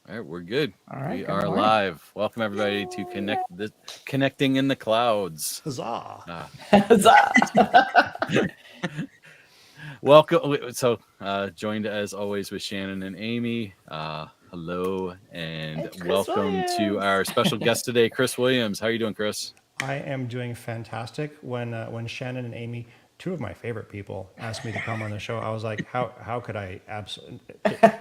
All right, we're good. All right, We good are morning. live. Welcome everybody to Connecting in the Clouds. Huzzah! Uh, Huzzah. welcome. Joined as always with Shannon and Amy. Hello and It's Chris welcome to Williams. our special guest today, Chris Williams. How are you doing, Chris? I am doing fantastic. When Shannon and Amy, two of my favorite people, asked me to come on the show, I was like, how could I?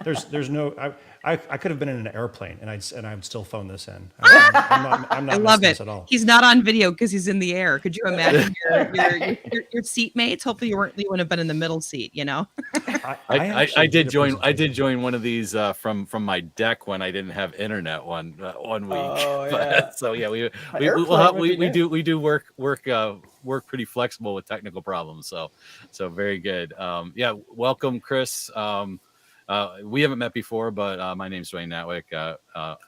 There's no. I could have been in an airplane and I would still phone this in. I'm I not love missing it. this at all. He's not on video because he's in the air. Could you imagine your seatmates? Hopefully you wouldn't have been in the middle seat, you know? I actually did a join. I did presentation. join one of these from my deck when I didn't have internet one week. Oh yeah, But so yeah, we we we, will airplane have, would be we good. do we do work pretty flexible with technical problems. So very good. Yeah, welcome, Chris. We haven't met before, but my name's Dwayne Natwick.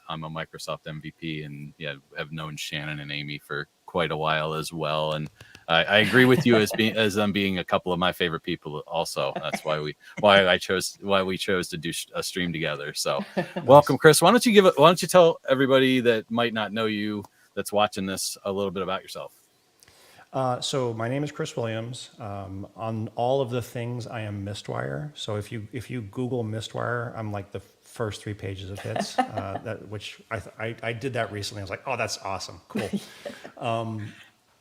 I'm a Microsoft MVP, and yeah, have known Shannon and Amy for quite a while as well. And I agree with you as them being a couple of my favorite people. Also, that's why we chose to do a stream together. So, welcome, Nice. Chris. Why don't you tell everybody that might not know you that's watching this a little bit about yourself? So my name is Chris Williams. On all of the things, I am Mistwire. So if you Google Mistwire, I'm like the first 3 pages of hits. Which I did that recently. I was like, oh, that's awesome, cool.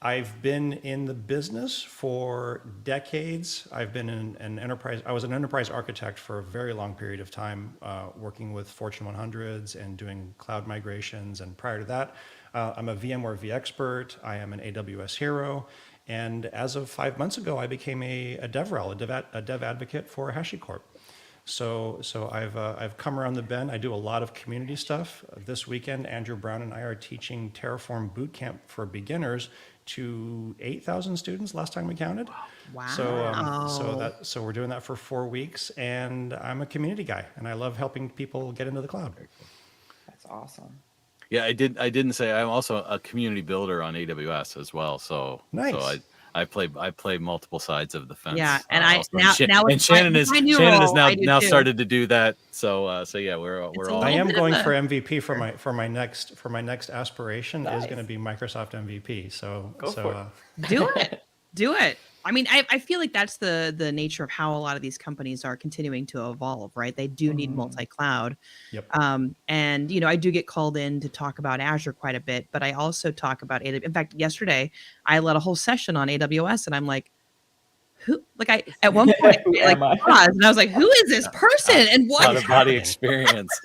I've been in the business for decades. I've been in an enterprise. I was an enterprise architect for a very long period of time, working with Fortune 100s and doing cloud migrations. And prior to that, I'm a VMware vExpert. I am an AWS hero. And as of 5 months ago, I became a DevRel, a dev advocate for HashiCorp. So I've come around the bend. I do a lot of community stuff. This weekend, Andrew Brown and I are teaching Terraform Bootcamp for beginners to 8,000 students last time we counted. Wow. So we're doing that for 4 weeks, and I'm a community guy, and I love helping people get into the cloud. That's awesome. Yeah, I didn't say I'm also a community builder on AWS as well. So Nice. I play multiple sides of the fence. Yeah, and Also. now And it's Shannon my new Shannon has role. I do now too. started to do that. So yeah, we're It's we're a all. I little am bit going of for a MVP for my next aspiration is going to Nice. be Microsoft MVP. So Go for it. do it. Do it. I mean, I feel like that's the nature of how a lot of these companies are continuing to evolve, right? They do need multi-cloud. Yep. And I do get called in to talk about Azure quite a bit, but I also talk about AWS. In fact, yesterday I led a whole session on AWS, and I'm like, who? Like at one point Who I am I? paused, and I was like, who is this person, and what Out is of body happening? experience.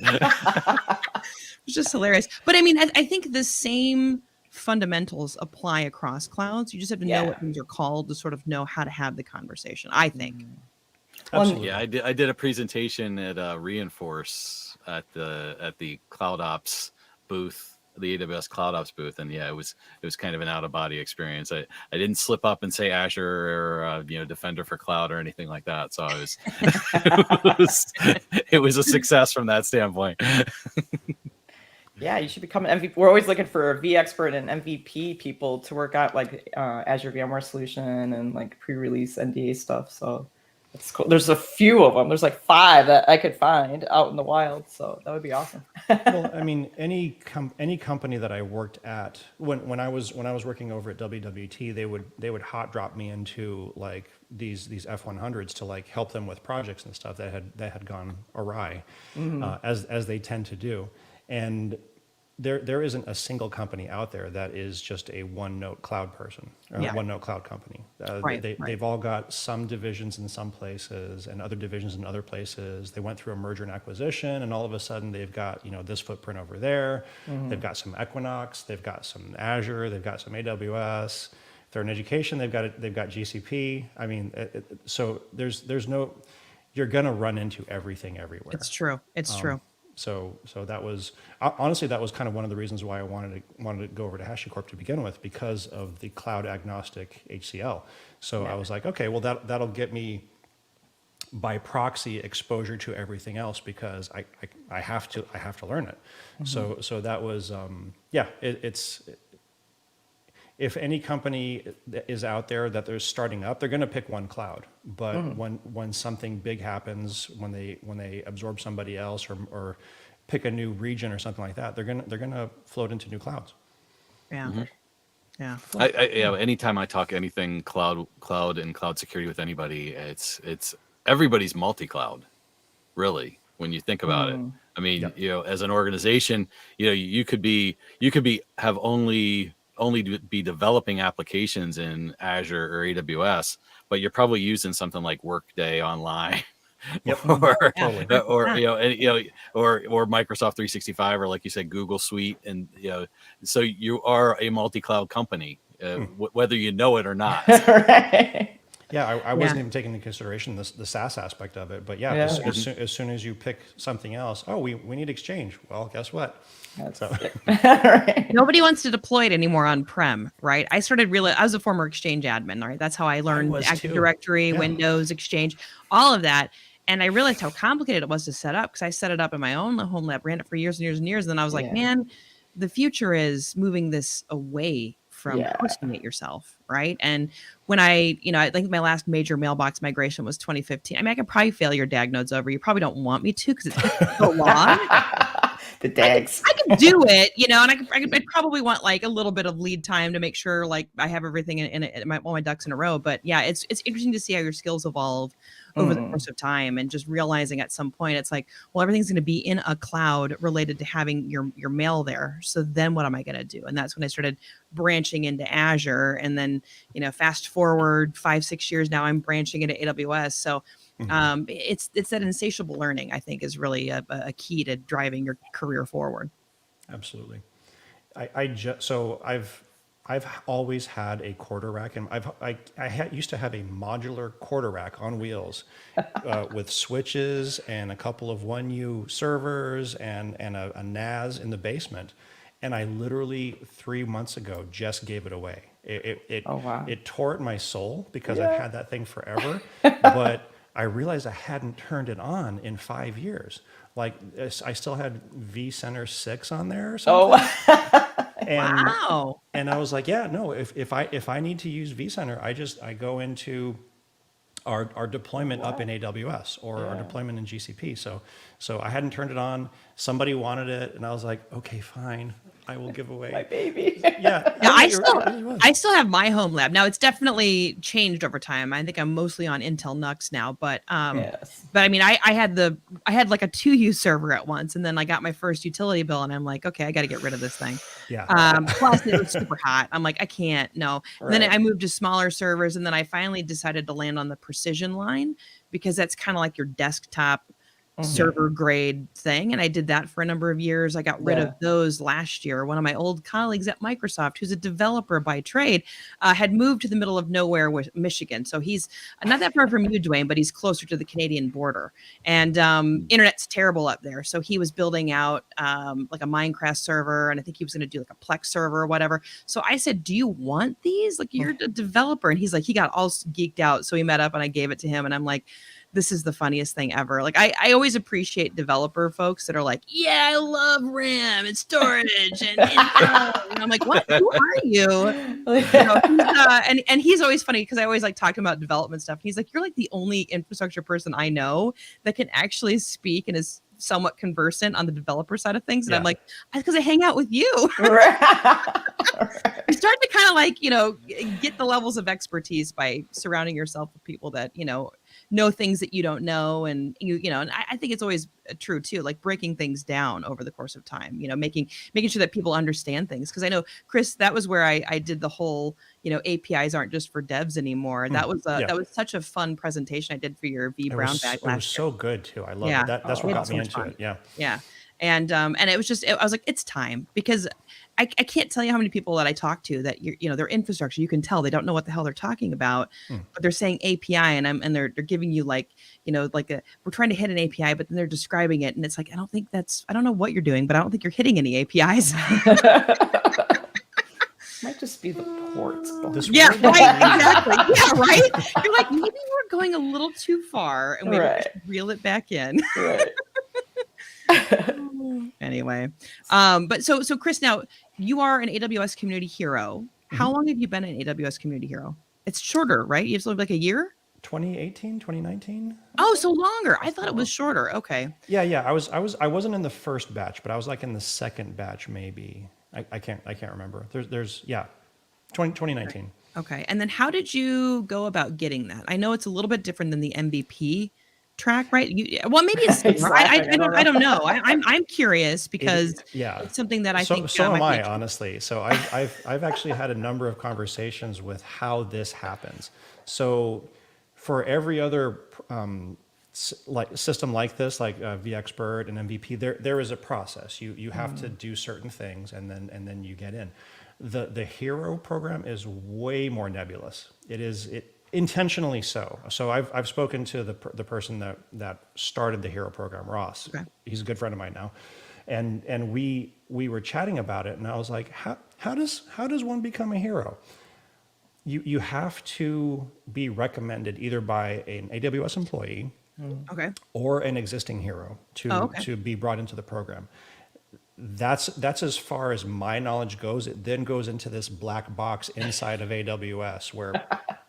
It's just hilarious. But I mean, I think the same fundamentals apply across clouds. You just have to know what Yeah. things are called to sort of know how to have the conversation, I think. Absolutely. Yeah, I did a presentation at Reinforce at the Cloud Ops booth, the AWS Cloud Ops booth, and yeah, it was kind of an out of body experience. I didn't slip up and say Azure or Defender for Cloud or anything like that. So I was it was a success from that standpoint. Yeah, you should become an MVP. We're always looking for vExpert and MVP people to work out like Azure VMware solution and like pre-release NDA stuff. So it's cool. There's a few of them. There's like 5 that I could find out in the wild. So that would be awesome. Well, I mean, any company that I worked at when I was working over at WWT, they would hot drop me into like these F100s to like help them with projects and stuff that had gone awry, as they tend to do, and there isn't a single company out there that is just a one-note cloud person or Yeah. a one-note cloud company. Right. They've all got some divisions in some places and other divisions in other places. They went through a merger and acquisition, and all of a sudden they've got this footprint over there. They've got some Equinox, they've got some Azure, they've got some AWS. If they're in education, they've got GCP. I mean, so there's no, you're gonna run into everything everywhere. It's true. It's true. So that was honestly that was kind of one of the reasons why I wanted to go over to HashiCorp to begin with, because of the cloud agnostic HCL. So I was like, okay, well that'll get me by proxy exposure to everything else, because I have to learn it. So that was it's if any company is out there that they're starting up, they're going to pick one cloud. But when something big happens, when they absorb somebody else, or pick a new region or something like that, they're gonna float into new clouds. Yeah. Mhm. Yeah. Anytime I talk anything cloud and cloud security with anybody, it's everybody's multi-cloud, really, when you think about it. Mm. I mean, Yep. as an organization, you could be have only be developing applications in Azure or AWS, but you're probably using something like Workday Online Yep. or Yeah. Totally. or 100%. or Microsoft 365, or like you said, Google Suite, and so you are a multi-cloud company, whether you know it or not. Right. Yeah, I Yeah. wasn't even taking into consideration the SaaS aspect of it, but yeah, Yeah. as soon as you pick something else, oh, we need Exchange. Well, guess what? That's So it. Right. Nobody wants to deploy it anymore on-prem, right? I was a former Exchange admin, right? That's how I learned was Active too. Directory, Yeah. Windows, Exchange, all of that. And I realized how complicated it was to set up because I set it up in my own home lab, ran it for years and years and years. And then I was like, Yeah. man, the future is moving this away from Yeah. hosting it yourself, right? And when I think my last major mailbox migration was 2015. I mean, I could probably fail your DAG nodes over. You probably don't want me to because it's so long. The DAGs. I could do it, and I'd probably want like a little bit of lead time to make sure like I have everything in all my ducks in a row. But yeah, it's interesting to see how your skills evolve over the course of time, and just realizing at some point it's like, well, everything's going to be in a cloud related to having your mail there. So then what am I going to do? And that's when I started branching into Azure, and then fast forward 5-6 years now, I'm branching into AWS. So it's that insatiable learning, I think, is really a key to driving your career forward. absolutely. I've always had a quarter rack, and used to have a modular quarter rack on wheels with switches and a couple of 1U servers and a NAS in the basement. And I literally 3 months ago just gave it away. Oh, wow. It tore at my soul because Yeah. I've had that thing forever, but I realized I hadn't turned it on in 5 years. Like I still had vCenter 6 on there or something. Oh. And Wow. and I was like, yeah, no, if I need to use vCenter, I go into our deployment up in AWS or our Yeah. deployment in GCP. So I hadn't turned it on. Somebody wanted it, and I was like, okay, fine, I will give away. My baby. Yeah, Yeah, it really was. I still have my home lab. Now it's definitely changed over time. I think I'm mostly on Intel NUCs now, but Yes. I mean, I had like a 2U server at once, and then I got my first utility bill, and I'm like, okay, I got to get rid of this thing. Yeah. Plus it was super hot. I'm like, I can't, no. And then Right. I moved to smaller servers, and then I finally decided to land on the Precision line because that's kind of like your desktop server grade thing. And I did that for a number of years. I got rid of those last year. One of my old colleagues at Microsoft, who's a developer by trade, had moved to the middle of nowhere with Michigan. So he's not that far from you, Dwayne, but he's closer to the Canadian border. And internet's terrible up there. So he was building out like a Minecraft server, and I think he was going to do like a Plex server or whatever. So I said, do you want these? Like, you're a developer. And he's like, he got all geeked out. So we met up and I gave it to him. And I'm like, this is the funniest thing ever. Like I always appreciate developer folks that are like, yeah, I love RAM and storage and I'm like, what? Who are you? And he's always funny because I always like talking about development stuff. He's like, you're like the only infrastructure person I know that can actually speak and is somewhat conversant on the developer side of things. And I'm like, that's because I hang out with you. You start to kind of like, get the levels of expertise by surrounding yourself with people that, know things that you don't know. And and I think it's always true too, like breaking things down over the course of time, making sure that people understand things. Cause I know, Chris, that was where I did the whole, APIs aren't just for devs anymore. That was such a fun presentation I did for your Brown bag last year. It was so good too. I love it. That's what got me into it. Yeah. Yeah. And it was just, I was like, it's time, because I can't tell you how many people that I talk to that their infrastructure, you can tell they don't know what the hell they're talking about, but they're saying API and they're giving you like, we're trying to hit an API, but then they're describing it. And it's like, I don't know what you're doing, but I don't think you're hitting any APIs. Might just be the ports. Yeah, right. Exactly. Yeah, right. You're like, maybe we're going a little too far and maybe we should reel it back in. Right. Anyway, but so Chris, now you are an AWS community hero. How long have you been an AWS community hero? It's shorter, right? You have to live like a year. 2018, 2019. Oh, so longer. I thought it was shorter. Okay. Yeah. I wasn't in the first batch, but I was like in the second batch, maybe. I can't remember. There's 2019. Okay. And then how did you go about getting that? I know it's a little bit different than the MVP track, right? Well, maybe it's He's similar. laughing, I don't know. I'm curious because Yeah. it's something that I think So am might be I, interesting. honestly. So I've actually had a number of conversations with how this happens. So for every other like system like this, like vExpert and MVP, there is a process. You have to do certain things, and then you get in. The Hero program is way more nebulous. It intentionally so. So I've spoken to the person that started the Hero program, Ross. Okay. He's a good friend of mine now, and we were chatting about it, and I was like, how does one become a hero? You have to be recommended either by an AWS employee Okay. or an existing hero to be brought into the program. That's as far as my knowledge goes. It then goes into this black box inside of AWS where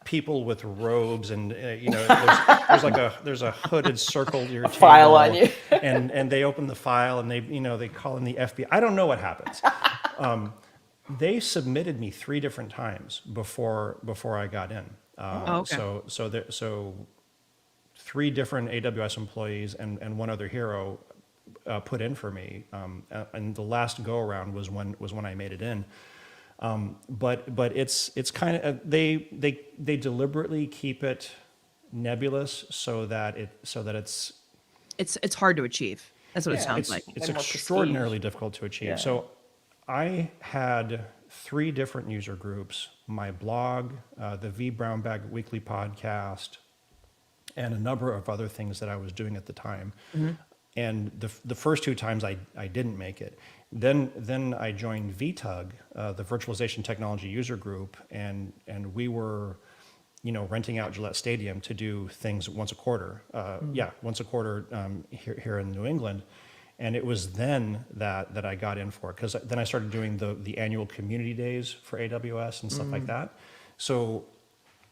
people with robes and there's a hooded circle to your table, file on you. and they open the file and they call in the FBI. I don't know what happens. They submitted me 3 different times before I got in. Okay. So 3 different AWS employees and one other hero put in for me, and the last go around was when I made it in. But it's kind of they deliberately keep it nebulous so that It's hard to achieve. That's what it sounds like. it's And more extraordinarily difficult to achieve. Yeah. So I had 3 different user groups: my blog, the V Brown Bag Weekly podcast, and a number of other things that I was doing at the time. And the first 2 times I didn't make it. Then I joined VTUG, the Virtualization Technology User Group, and we were, renting out Gillette Stadium to do things once a quarter. Once a quarter here in New England. And it was then that I got in for it, because then I started doing the annual community days for AWS and stuff like that. So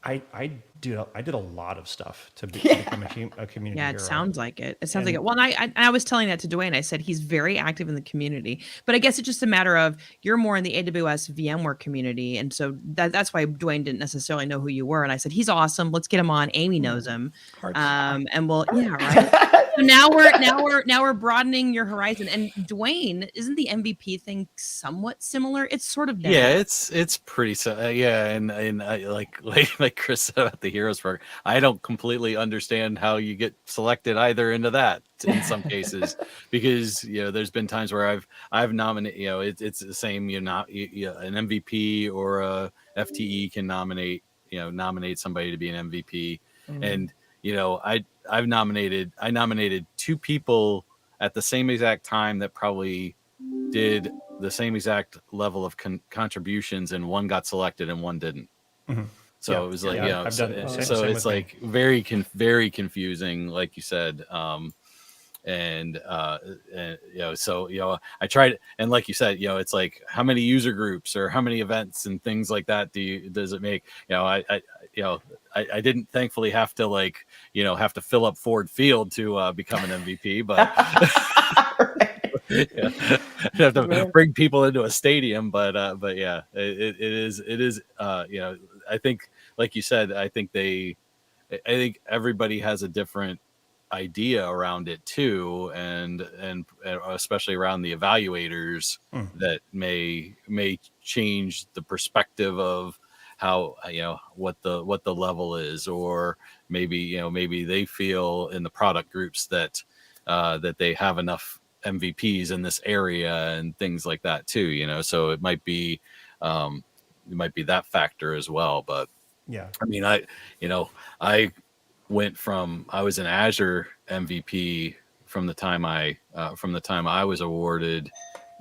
I did a lot of stuff to become a community Yeah, hero. it sounds like it. It sounds like it. Well, and I was telling that to Dwayne. I said he's very active in the community, but I guess it's just a matter of you're more in the AWS VMware community, and so that's why Dwayne didn't necessarily know who you were. And I said he's awesome. Let's get him on. Amy knows him, Hearts. and we'll right. So now we're broadening your horizon. And Dwayne, isn't the MVP thing somewhat similar? It's sort of Yeah, nebulous. it's pretty yeah, and I, like Chris said about the Heroes program, I don't completely understand how you get selected either into that in some cases, because there's been times where I've nominated, it's the same, an MVP or a FTE can nominate somebody to be an MVP, and I nominated 2 people at the same exact time that probably did the same exact level of contributions, and one got selected and one didn't. So it was like, I've done it. so Same it's with me. like very confusing, like you said. And I tried, and like you said, it's like how many user groups or how many events and things like that does it make? I didn't thankfully have to have to fill up Ford Field to become an MVP, but yeah, you have to bring people into a stadium, but yeah, it is I think, like you said, I think everybody has a different idea around it too, and especially around the evaluators that may change the perspective of how what the level is, or maybe they feel in the product groups that they have enough MVPs in this area and things like that too, so it might be that factor as well. But Yeah. I mean, I was an Azure MVP from the time I was awarded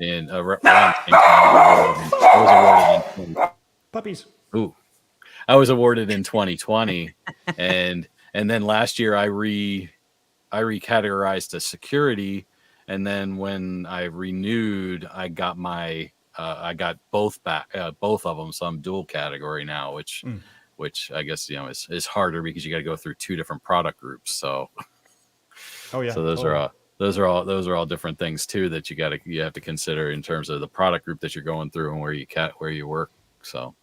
in around the same time I was awarded in Puppies. I was awarded in 2020, and then last year I recategorized to security, and then when I renewed, I got both of them, so I'm dual category now, which which I guess is harder because you got to go through 2 different product groups. So Oh yeah. so those totally. are those are all different things too that you have to consider in terms of the product group that you're going through and where you work. So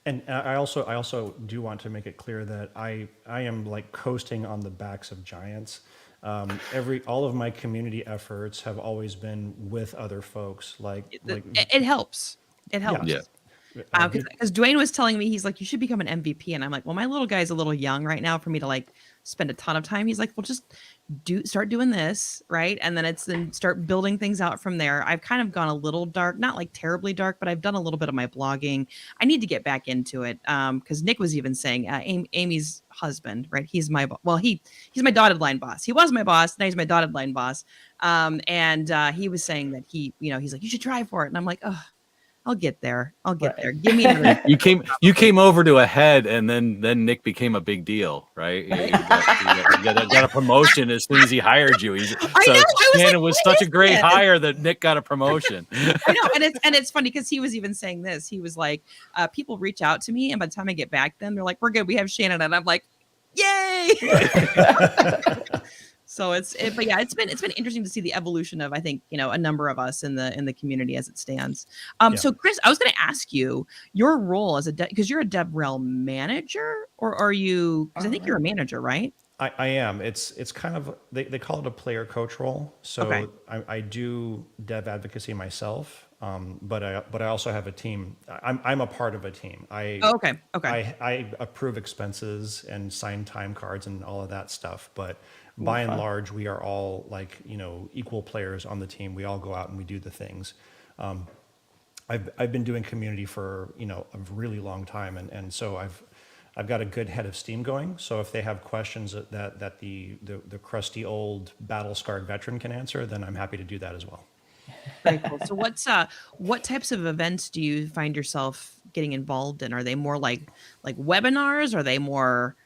And I also do want to make it clear that I am like coasting on the backs of giants. All of my community efforts have always been with other folks. It helps. It Yeah, yeah. helps. V, Because Dwayne was telling me, he's like, you should become an MVP, and I'm like, well, my little guy's a little young right now for me to like spend a ton of time. He's like, well, just start doing this, right, and then start building things out from there. I've kind of gone a little dark, not like terribly dark, but I've done a little bit of my blogging. I need to get back into it, because Nick was even saying, Amy's husband, right? He's he's my dotted line boss. He was my boss, now he's my dotted line boss. And he was saying that he's like, you should try for it, and I'm like, oh. I'll get there. Right. Give me another. You came over to a head, and then Nick became a big deal, right? Got a promotion as soon as he hired you. I know. I was It was such a great hire that Nick got a promotion. I know, and it's funny because he was even saying this. He was like, people reach out to me, and by the time I get back to them, they're like, "We're good. We have Shannon," and I'm like, "Yay!" So but yeah, it's been interesting to see the evolution of, I think, a number of us in the community as it stands. Yeah. So Chris, I was going to ask you your role as because you're a DevRel manager, or are you? Because I think you're a manager, right? I am. It's kind of, they call it a player coach role. So Okay. I do dev advocacy myself, but I also have a team. I'm a part of a team. Oh, okay. Okay. I approve expenses and sign time cards and all of that stuff. But by and large, we are all like, equal players on the team. We all go out and we do the things. I've been doing community for, a really long time. And so I've got a good head of steam going. So if they have questions that the crusty old battle scarred veteran can answer, then I'm happy to do that as well. Very cool. So what types of events do you find yourself getting involved in? Are they more like webinars? Are they more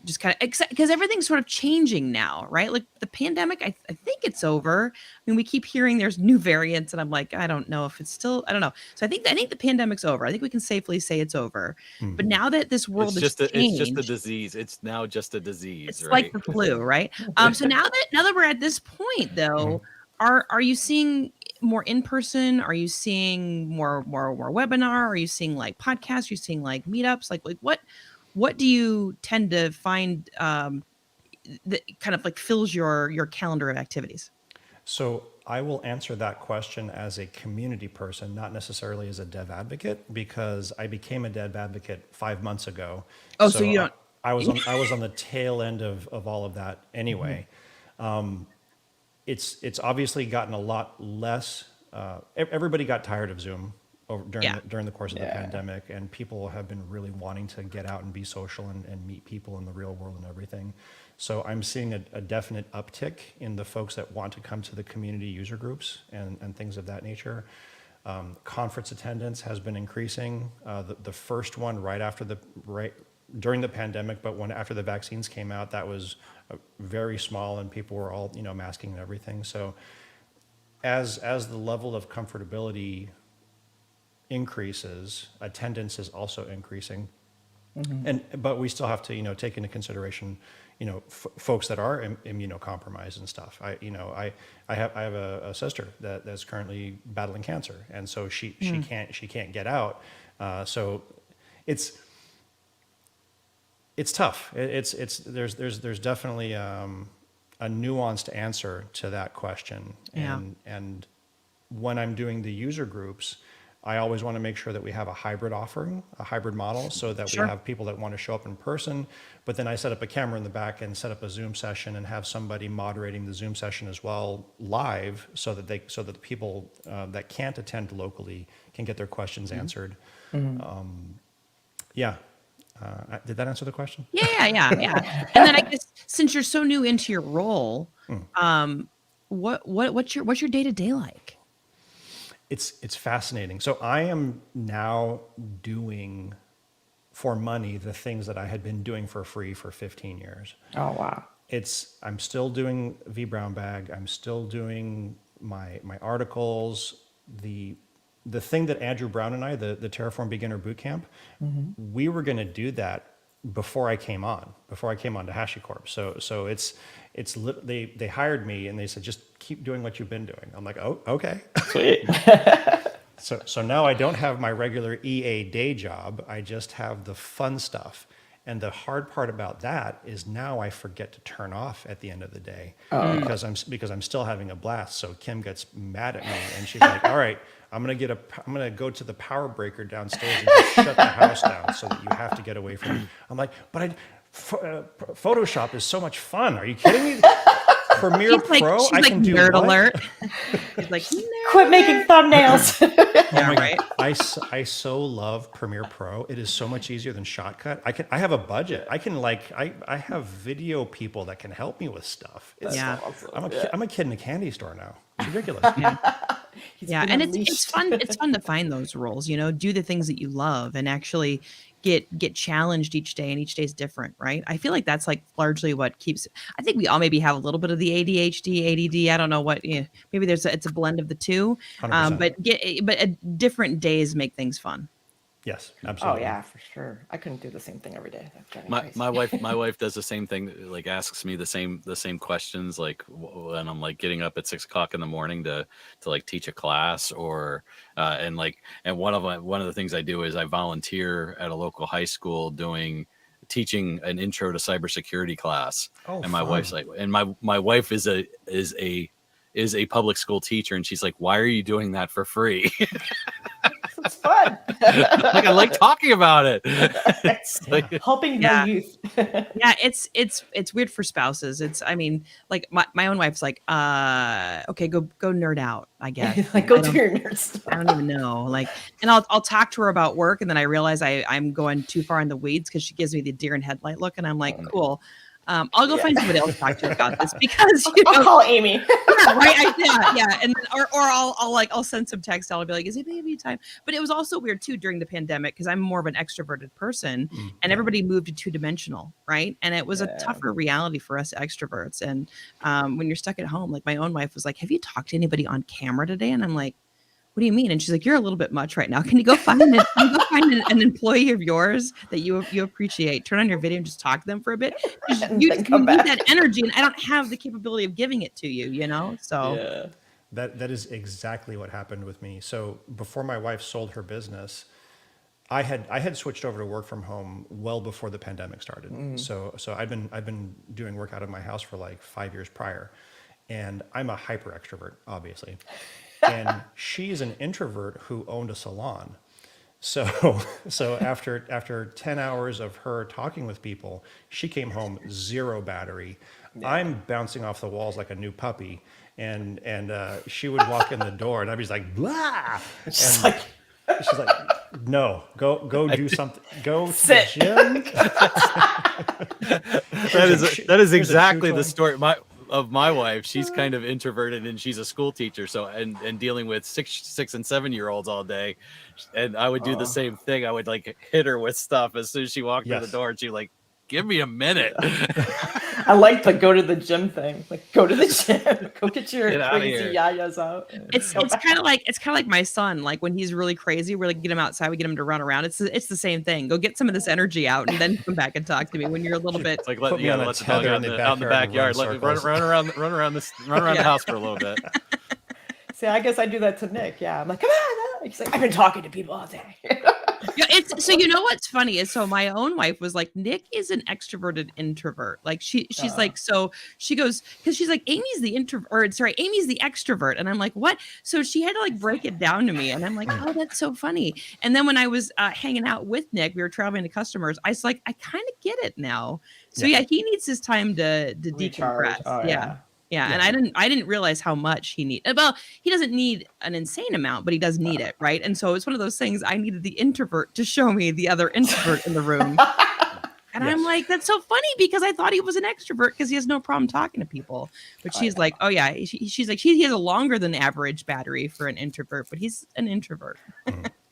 just kind of, because everything's sort of changing now, right? Like the pandemic, I think it's over. I mean, we keep hearing there's new variants, and I'm like, I don't know if it's still, I don't know. So I think the pandemic's over. I think we can safely say it's over. But now that this world It's has changed, just a disease. It's now just a disease, it's right? like the flu, right? So now that we're at this point, though, are you seeing more in person? Are you seeing more webinar? Are you seeing like podcasts? Are you seeing like meetups? Like what do you tend to find that kind of like fills your calendar of activities? So I will answer that question as a community person, not necessarily as a dev advocate, because I became a dev advocate 5 months ago. Oh, so you don't. I was on the tail end of all of that anyway. It's obviously gotten a lot less. Everybody got tired of Zoom during the course of the pandemic, and people have been really wanting to get out and be social and meet people in the real world and everything. So I'm seeing a definite uptick in the folks that want to come to the community user groups and things of that nature. Conference attendance has been increasing. The first one during the pandemic, but after the vaccines came out, that was very small, and people were all masking and everything. So as the level of comfortability increases, attendance is also increasing. But we still have to take into consideration folks that are immunocompromised and stuff. I have a sister that's currently battling cancer, and so she can't get out. So it's tough. There's definitely a nuanced answer to that question. And when I'm doing the user groups, I always want to make sure that we have a hybrid offering, a hybrid model, so that we have people that want to show up in person, but then I set up a camera in the back and set up a Zoom session and have somebody moderating the Zoom session as well live, so that the people that can't attend locally can get their questions answered. Did that answer the question? Yeah. And then I guess, since you're so new into your role, what's your day-to-day like? It's fascinating. So I am now doing for money the things that I had been doing for free for 15 years. Oh, wow. I'm still doing V Brown Bag. I'm still doing my articles. The the thing that Andrew Brown and I, the Terraform Beginner Bootcamp, we were going to do that before I came on to HashiCorp. So they hired me and they said, just keep doing what you've been doing. I'm like, oh, okay. Sweet. So now I don't have my regular EA day job. I just have the fun stuff. And the hard part about that is now I forget to turn off at the end of the day because I'm still having a blast. So Kim gets mad at me and she's like, all right, I'm gonna go to the power breaker downstairs and just shut the house down so that you have to get away from me. I'm like, but Photoshop is so much fun. Are you kidding me? Premiere Pro, I can do nerd what? alert. He's like, Quit making thumbnails. yeah, right. I so love Premiere Pro. It is so much easier than Shotcut. I have a budget. I have video people that can help me with stuff. Yeah. I'm a kid in a candy store now. It's ridiculous. Yeah, and it's fun. It's fun to find those roles. Do the things that you love and actually get challenged each day, and each day is different, right? I feel like that's like largely what keeps. I think we all maybe have a little bit of the ADHD, ADD. I don't know what. Maybe it's a blend of the two. 100%. But different days make things fun. Yes, Oh absolutely. yeah, for sure. I couldn't do the same thing every day. That'd drive me My crazy. my wife does the same thing, like asks me the same questions, like when I'm like getting up at 6 o'clock in the morning to like teach a class, or and one of the things I do is I volunteer at a local high school teaching an intro to cybersecurity class. Oh, And my fun. wife's like, and my wife is a public school teacher, and she's like, why are you doing that for free? It's fun. Like, I like talking about it. It's like, Helping Yeah. the youth. Yeah, it's weird for spouses. I mean, like my own wife's like, okay, go nerd out, I guess. Like, go do your nerd stuff. I don't even know. Like, and I'll talk to her about work, and then I realize I'm going too far in the weeds because she gives me the deer in headlight look, and I'm like, cool. I'll go find somebody else to talk to about this because I'll call Amy. yeah, right? Yeah, and or I'll send some text. I'll be like, "Is it baby time?" But it was also weird too during the pandemic because I'm more of an extroverted person, and everybody moved to 2-dimensional, right? And it was a tougher reality for us extroverts. And when you're stuck at home, like my own wife was like, "Have you talked to anybody on camera today?" And I'm like, what do you mean? And she's like, you're a little bit much right now. Can you go find an employee of yours that you appreciate? Turn on your video and just talk to them for a bit. You need that energy, and I don't have the capability of giving it to you, So Yeah. That is exactly what happened with me. So before my wife sold her business, I had switched over to work from home well before the pandemic started. So I've been doing work out of my house for like 5 years prior, and I'm a hyper extrovert, obviously. And she's an introvert who owned a salon. So after 10 hours of her talking with people, she came home 0 battery. Yeah. I'm bouncing off the walls like a new puppy. And she would walk in the door and I'd be like, blah. She's like, no, go do something. Go sit. To the gym. that is exactly the story of my wife. She's kind of introverted, and she's a school teacher, so and dealing with 6 and 7 year olds all day. And I would do the same thing. I would like hit her with stuff as soon as she walked through the door, and she'd like, give me a minute. I like the go to the gym thing. Like, go to the gym, go get your Get crazy yayas out. It's kind of like my son. Like when he's really crazy, we're like, get him outside, we get him to run around. It's the same thing. Go get some of this energy out, and then come back and talk to me when you're a little bit. It's like Put me on a let the tether dog out in the backyard. Let me run around the house for a little bit. See, I guess I do that to Nick. Yeah, I'm like, come on. He's like, I've been talking to people all day. Yeah, so you know what's funny is so my own wife was like, Nick is an extroverted introvert. Like she's like, so she goes, because she's like, Amy's the extrovert. And I'm like, what? So she had to like break it down to me. And I'm like, oh, that's so funny. And then when I was hanging out with Nick, we were traveling to customers. I was like, I kind of get it now. So yeah, he needs his time to decompress. Oh, Yeah, and I didn't realize how much he needed. Well, he doesn't need an insane amount, but he does need it, right? And so it's one of those things. I needed the introvert to show me the other introvert in the room, and I'm like, that's so funny because I thought he was an extrovert because he has no problem talking to people. But she's like, oh yeah, she's like, he has a longer than average battery for an introvert, but he's an introvert.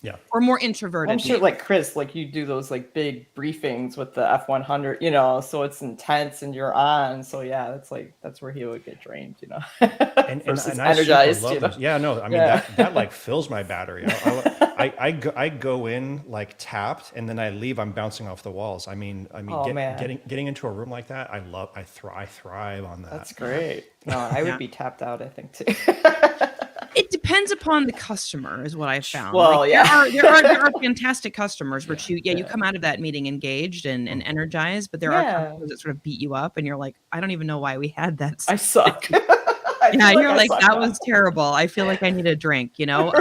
Yeah. or more I'm introverted. sure, like Chris, like you do those like big briefings with the F100, you know, so it's intense and you're on. So yeah, that's where he would get drained, you know, versus And I super energized, you love know. those. Yeah, no, I mean Yeah. that like fills my battery. I go in like tapped, and then I leave. I'm bouncing off the walls. Oh man, Getting into a room like that, I thrive on that. that's great. No, I would Yeah. be tapped out, I think too. It depends upon the customer, is what I found. Like Well, yeah. there are fantastic customers which you Yeah. come out of that meeting engaged and energized, but there are Yeah. customers that sort of beat you up, and you're like, I don't even know why we had that. I suck. I Yeah, feel you're I like, suck that now. was terrible. I feel like I need a drink, you know?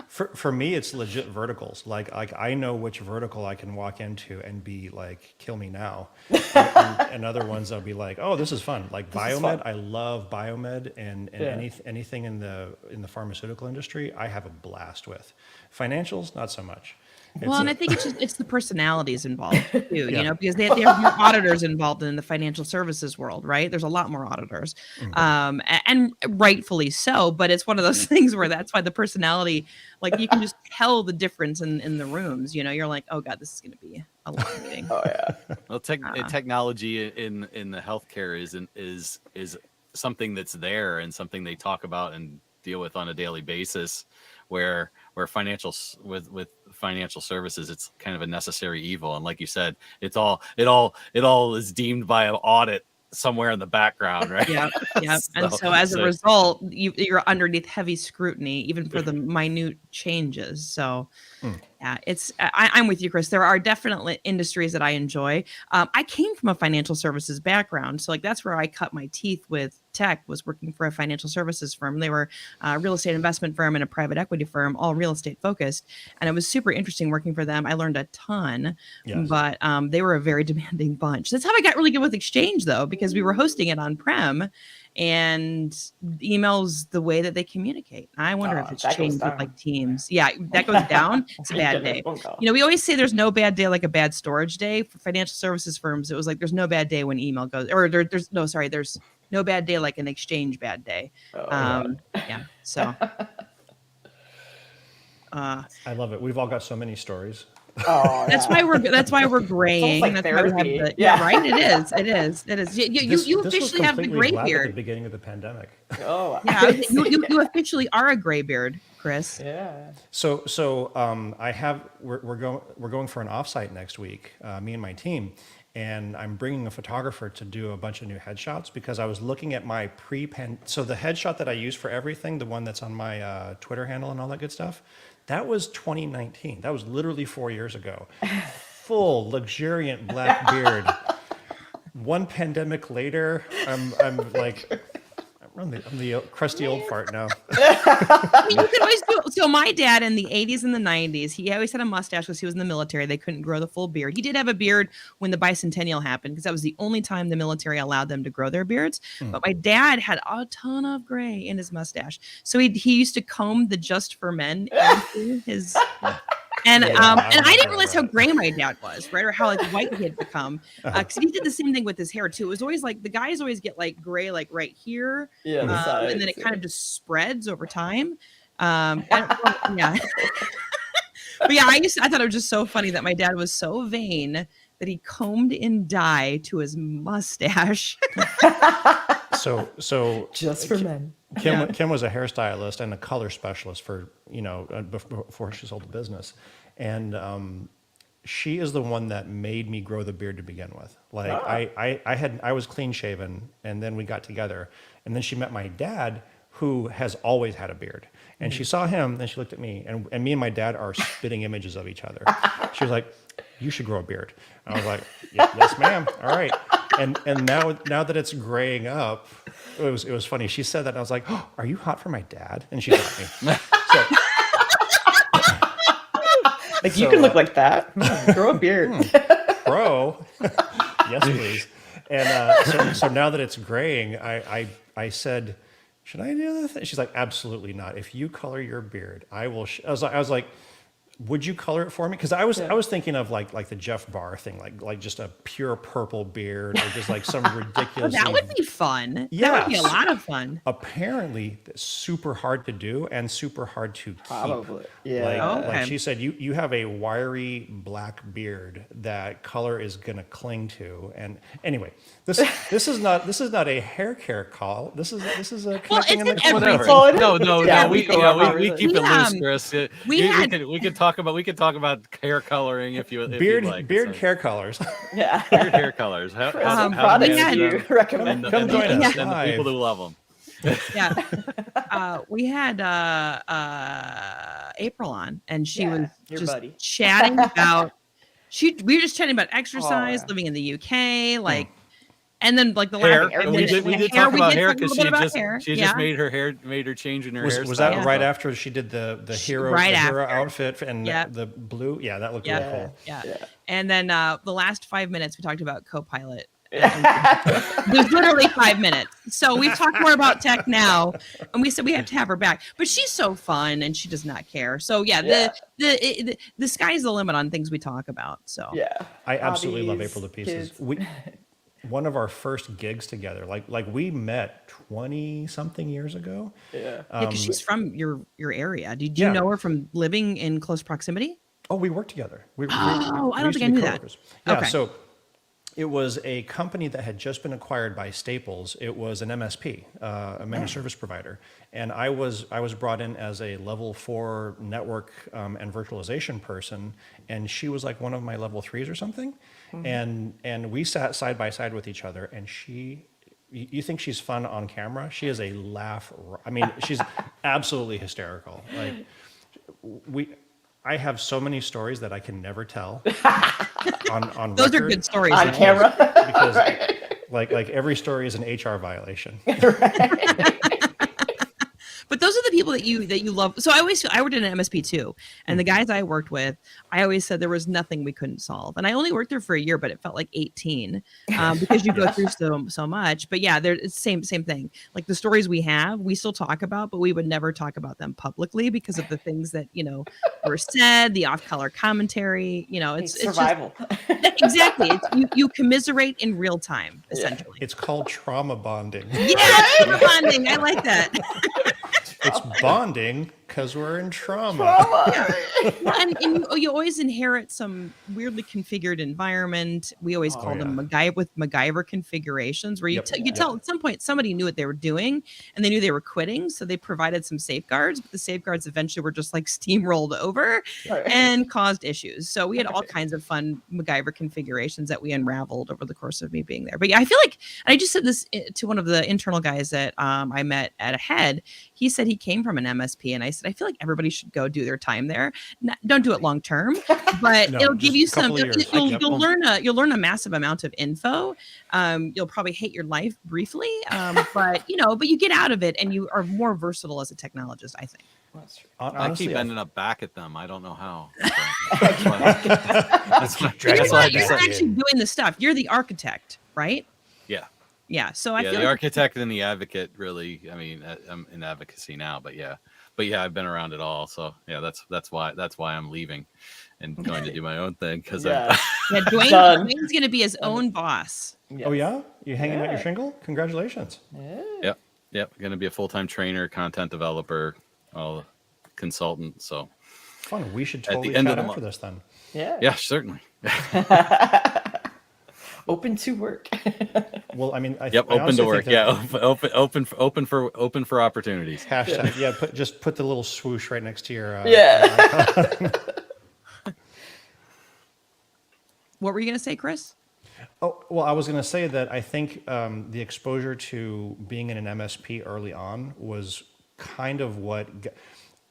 For me, it's legit verticals. Like I know which vertical I can walk into and be like, kill me now, and other ones I'll be like, oh, this is fun. Like This is biomed, fun. I love biomed, and Yeah. anything in the pharmaceutical industry, I have a blast with. Financials, not so much. Well, and I think it's the personalities involved too, you Yeah. know, because they have more auditors involved in the financial services world, right? There's a lot more auditors, and rightfully so. But it's one of those things where that's why the personality, like you can just tell the difference in the rooms. You know, you're like, oh god, this is going to be a long meeting. Oh yeah. Well, technology in the healthcare is something that's there and something they talk about and deal with on a daily basis, where with financial services, it's kind of a necessary evil. And like you said, it all is deemed by an audit somewhere in the background, right? Yeah, yeah. And so as a result, you're underneath heavy scrutiny, even for the minute changes. So yeah, I'm with you, Chris. There are definitely industries that I enjoy. I came from a financial services background, so like that's where I cut my teeth with tech, was working for a financial services firm. They were a real estate investment firm and a private equity firm, all real estate focused. And it was super interesting working for them. I learned a ton, Yes. but they were a very demanding bunch. That's how I got really good with Exchange, though, because we were hosting it on-prem, and email's the way that they communicate. I wonder if it's that goes changed with down. like Teams. Yeah, that goes down. It's a bad day. You know, we always say there's no bad day like a bad storage day. For financial services firms, it was like there's no bad day when email goes, or there's no bad day like an Exchange bad day. Yeah. So I love it. We've all got so many stories. Oh, that's why we're graying. like That's why we therapy. have Yeah. right. It is. You This was officially have the completely gray black at the beard. beginning of the pandemic. Oh, Yeah, you officially are a gray beard, Chris. yeah. We're going for an offsite next week, me and my team, and I'm bringing a photographer to do a bunch of new headshots because I was looking at my so the headshot that I use for everything, the one that's on my Twitter handle and all that good stuff, that was 2019. That was literally 4 years ago. Full luxuriant black beard. One pandemic later, I'm the crusty old fart now. I mean, you can always do. So my dad in the 80s and the 90s, he always had a mustache because he was in the military. They couldn't grow the full beard. He did have a beard when the bicentennial happened because that was the only time the military allowed them to grow their beards. But my dad had a ton of gray in his mustache, so he used to comb the Just for Men into his. And I didn't realize how gray my dad was, right? Or how like white he had become. Because he did the same thing with his hair too. It was always like the guys always get like gray, like right here. Yeah, the sides, and then it kind of just spreads over time. Yeah. But yeah, I thought it was just so funny that my dad was so vain that he combed in dye to his mustache. So Just for men. Kim was a hairstylist and a color specialist for, before she sold the business. And she is the one that made me grow the beard to begin with. Like I was clean shaven, and then we got together, and then she met my dad, who has always had a beard. And she saw him, then she looked at me, and me and my dad are spitting images of each other. She was like, "You should grow a beard." I was like, "Yes, ma'am. All right." And now that it's graying up, it was funny. She said that, and I was like, "Oh, are you hot for my dad?" And she got me. Like, you can look like that. Grow a beard. Grow. Yes, please. And so now that it's graying, I said, "Should I do this?" She's like, "Absolutely not. If you color your beard, I will." I was like, would you color it for me? Because I was thinking of like the Jeff Barr thing, like just a pure purple beard or just like some Oh, ridiculous. that would be fun. That would be a Yes. lot of fun. Apparently super hard to do and super hard to keep. Probably. Yeah. Like, Okay. like she said, you have a wiry black beard that color is gonna cling to. And anyway, this is not a hair care call. This is a connecting in the it's an Whatever. everything. No, Yeah, we we go over we everything. keep it loose, Chris. we We could talk about hair coloring if you'd like. beard So, hair colors. Yeah. beard hair colors. How Chris, how, what how products to do manage you them recommend? and the, Come and join the, us and the people live. who love them. Yeah. We had April on, and she Yeah, was your just buddy. chatting about we were just chatting about exercise, yeah. living in the UK, like, and then like the Hair. last hair We did conditioning. talk about did hair talk a because little bit about she hair, just yeah. made her change in her hairstyle. Was that Yeah. right after she did the hero Right the hero after. outfit and Yep. the blue? Yeah, that looked Yeah. really cool. Yeah. Yeah. And then the last 5 minutes we talked about Copilot. Yeah. There's literally 5 minutes. So we've talked more about tech now, and we said we have to have her back. But she's so fun, and she does not care. So yeah, the sky's the limit on things we talk about. So Yeah. I absolutely love Hobbies, April to pieces. kids. One of our first gigs together, like we met 20 something years ago. Yeah. because she's from your area. Did you Yeah. know her from living in close proximity? Oh, we worked together. Oh, I don't used think to I be knew that. coworkers. Yeah, Okay. so it was a company that had just been acquired by Staples. It was an MSP, a managed service provider, and I was brought in as a level 4 network and virtualization person, and she was like one of my level 3s or something, and we sat side by side with each other, and you think she's fun on camera? She is a laugh. I mean, she's absolutely hysterical. Like I have so many stories that I can never tell on Those are record good stories. On though. camera. because like every story is an HR violation. But those are the people that you love. So I worked in an MSP too, and the guys I worked with, I always said there was nothing we couldn't solve. And I only worked there for a year, but it felt like 18 because you go through so much. But yeah, it's same thing. Like the stories we have, we still talk about, but we would never talk about them publicly because of the things that were said, the off-color commentary. It's survival. Just, exactly. You commiserate in real time, essentially. It's called trauma bonding. Yeah, bonding. I like that. It's bonding because we're in trauma. Well, and you always inherit some weirdly configured environment. We always call them MacGyver configurations, where you tell at some point somebody knew what they were doing and they knew they were quitting, so they provided some safeguards, but the safeguards eventually were just like steamrolled over and caused issues. So we had all kinds of fun MacGyver configurations that we unraveled over the course of me being there. But yeah, I feel like, and I just said this to one of the internal guys that I met at Ahead. He said he came from an MSP, and I said I feel like everybody should go do their time there. Don't do it long term, but No, it'll give just you a couple some. of years. You'll learn a massive amount of info. You'll probably hate your life briefly, but you get out of it, and you are more versatile as a technologist, I think. That's true. I Honestly, keep ending up back at them. I don't know how. You're why I not decided- actually doing the stuff. You're the architect, right? Yeah. Yeah. So I Yeah, feel the like architect and the advocate really. I mean, I'm in advocacy now, but yeah, I've been around it all. So yeah, that's why I'm leaving and going to do my own thing because Yeah. yeah, Done. Dwayne's going to be his own boss. Oh yeah, you hanging out your Yeah. shingle? Congratulations. Yep, going to be a full-time trainer, content developer, all consultant. So Fun. We should At the totally end chat of the after month. this then. yeah, certainly. Open to work. Well, I mean, Yep, I open honestly to work. think Yeah, that- open for opportunities. Hashtag. Yeah. Put the little swoosh right next to your. Yeah. What were you going to say, Chris? Oh, well, I was going to say that I think the exposure to being in an MSP early on was kind of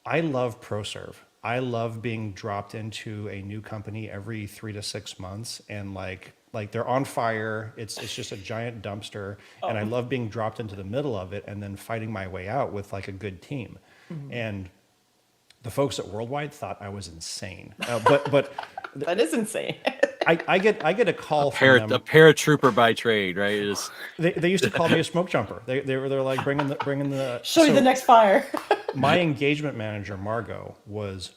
I love ProServe. I love being dropped into a new company every 3 to 6 months, and like they're on fire. It's just a giant dumpster, and I love being dropped into the middle of it and then fighting my way out with like a good team. And the folks at Worldwide thought I was insane, but That is insane. I get a call A from them. paratrooper by trade, right? They used to call me a smoke jumper. They're like bringing the. Show you so the next fire. My engagement manager Margot was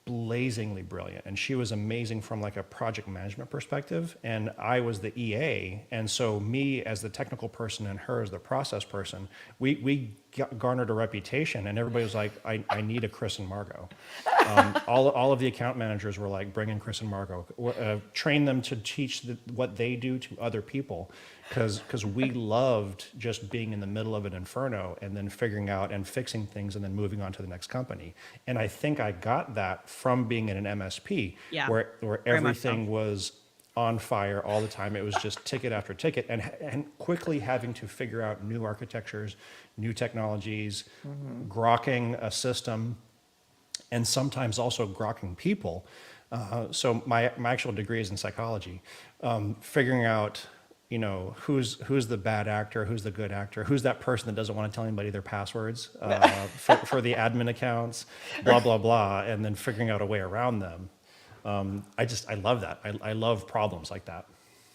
blazingly brilliant, and she was amazing from like a project management perspective, and I was the EA, and so me as the technical person and her as the process person, we garnered a reputation, and everybody was like, I need a Chris and Margot. All of the account managers were like, bring in Chris and Margot, train them to teach what they do to other people, because we loved just being in the middle of an inferno and then figuring out and fixing things and then moving on to the next company. And I think I got that from being in an MSP, Yeah, where very much so. everything was on fire all the time. It was just ticket after ticket, and quickly having to figure out new architectures, new technologies, grokking a system, and sometimes also grokking people. So my actual degree is in psychology, figuring out, you know, who's the bad actor, who's the good actor, who's that person that doesn't want to tell anybody their passwords for the admin accounts, blah, blah, blah, and then figuring out a way around them. I love that. I love problems like that.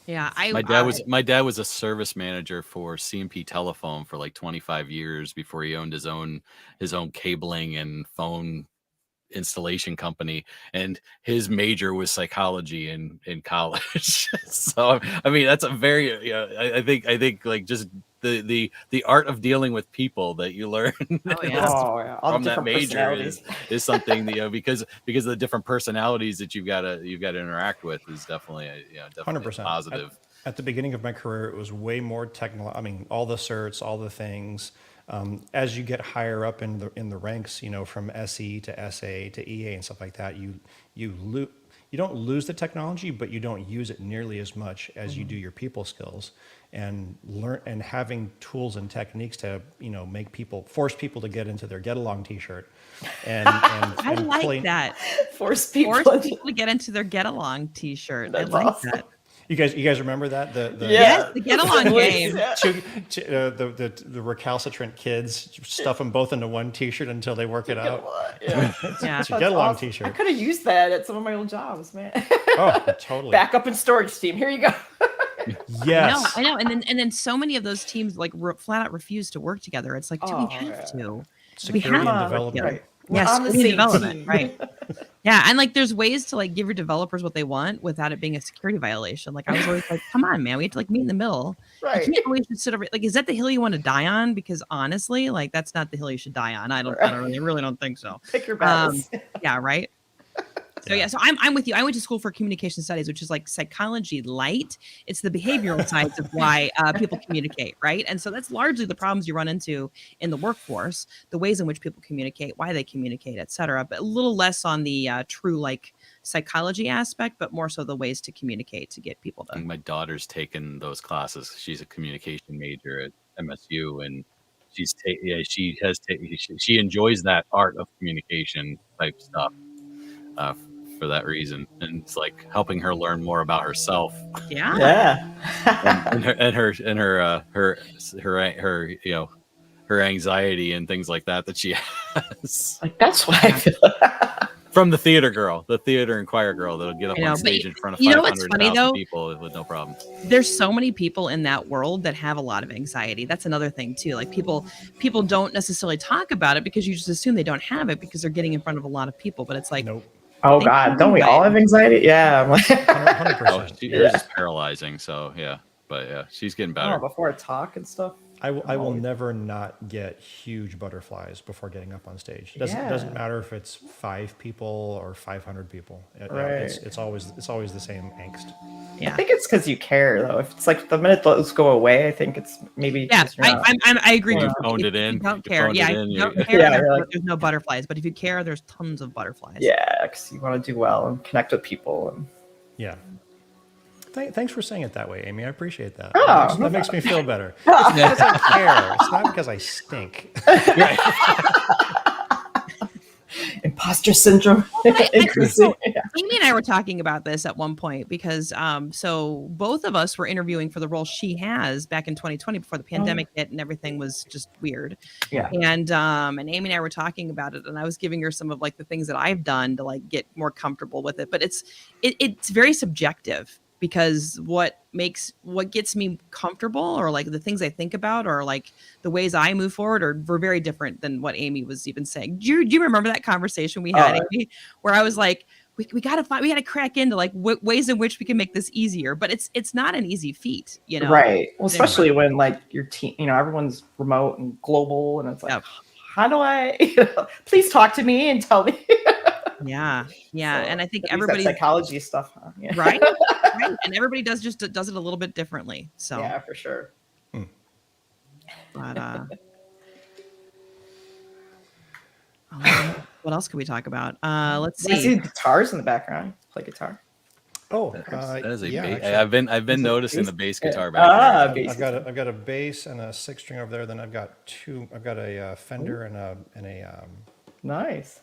Yeah, My dad was a service manager for CMP Telephone for like 25 years before he owned his own cabling and phone installation company, and his major was psychology in college. So I mean, that's a very I think like just the art of dealing with people that you learn Oh, yeah. All the from that different major personalities. is something, you know, because of the different personalities that you've got to interact with is definitely definitely 100%. positive. At the beginning of my career, it was way more technical. I mean, all the certs, all the things. As you get higher up in the ranks, you know, from SE to SA to EA and stuff like that, you don't lose the technology, but you don't use it nearly as much as you do your people skills, and learn, and having tools and techniques to, you know, force people to get into their get along t-shirt, and I like that. Force people To get into their get along t-shirt. I That's like awesome. that. You guys remember that? Yes, the get along game. The recalcitrant kids stuff them both into one t-shirt until they work it out. Yeah. Yeah. It's a get along Awesome. I t-shirt. could have used that at some of my old jobs, man. Oh, totally. Backup and storage team. Here you go. Yes. I know. And then so many of those teams like flat out refuse to work together. It's like, do we have to? Security have and to development. Right. Yes, on the security same development, team. right? Yeah, and like there's ways to like give your developers what they want without it being a security violation. Like I was always like, come on, man, we have to like meet in the middle. Right. You can't always just sit over. Like, is that the hill you want to die on? Because honestly, like that's not the hill you should die on. I really don't think so. Pick your battles. Yeah, right. So yeah, so I'm with you. I went to school for communication studies, which is like psychology light. It's the behavioral sides of why people communicate, right? And so that's largely the problems you run into in the workforce, the ways in which people communicate, why they communicate, et cetera. But a little less on the true like psychology aspect, but more so the ways to communicate to get people to. My daughter's taken those classes. She's a communication major at MSU, and she enjoys that art of communication type stuff. For that reason, and it's like helping her learn more about herself. Yeah. and her you know, her anxiety and things like that she has. Like that's why I feel From the theater and choir girl that'll get up on stage in front of 500,000 people with no problem. There's so many people in that world that have a lot of anxiety. That's another thing too. Like people don't necessarily talk about it because you just assume they don't have it because they're getting in front of a lot of people. But it's like, Nope. Oh God, don't we all have anxiety? Yeah. 100%. Hers is paralyzing. So yeah, but yeah, she's getting better. Before I talk and stuff. I will never not get huge butterflies before getting up on stage. It doesn't matter if it's 5 people or 500 people. It's always the same angst. Yeah. I think it's because you care though. If it's like the minute those go away, I think it's maybe. Yeah, I agree. You phoned it in. You don't care. Yeah, you don't care. There's no butterflies, but if you care, there's tons of butterflies. Yeah, because you want to do well and connect with people. And Yeah. Thanks for saying it that way, Amy. I appreciate that. Oh, that makes me feel better. It's because I care. It's not because I stink. Imposter syndrome. Increasing. Amy and I were talking about this at one point because so both of us were interviewing for the role she has back in 2020 before the pandemic hit and everything was just weird. Yeah. And Amy and I were talking about it and I was giving her some of like the things that I've done to like get more comfortable with it. But it's very subjective. because what gets me comfortable, or like the things I think about, or like the ways I move forward, were very different than what Amy was even saying. Do you remember that conversation we had, Amy, where I was like, we gotta crack into like ways in which we can make this easier, but it's not an easy feat, you know? Right. Well, especially when like your team, everyone's remote and global, and it's like, how do I? Please talk to me and tell me. Yeah. So, and I think everybody psychology stuff, huh? Yeah. Right. And everybody does it a little bit differently. So yeah, for sure. But what else can we talk about? Let's see. I see guitars in the background. Play guitar. Oh, that is a yeah, bass. I've been noticing the bass guitar back there. I've got a bass and a 6-string over there. Then I've got a Fender and a nice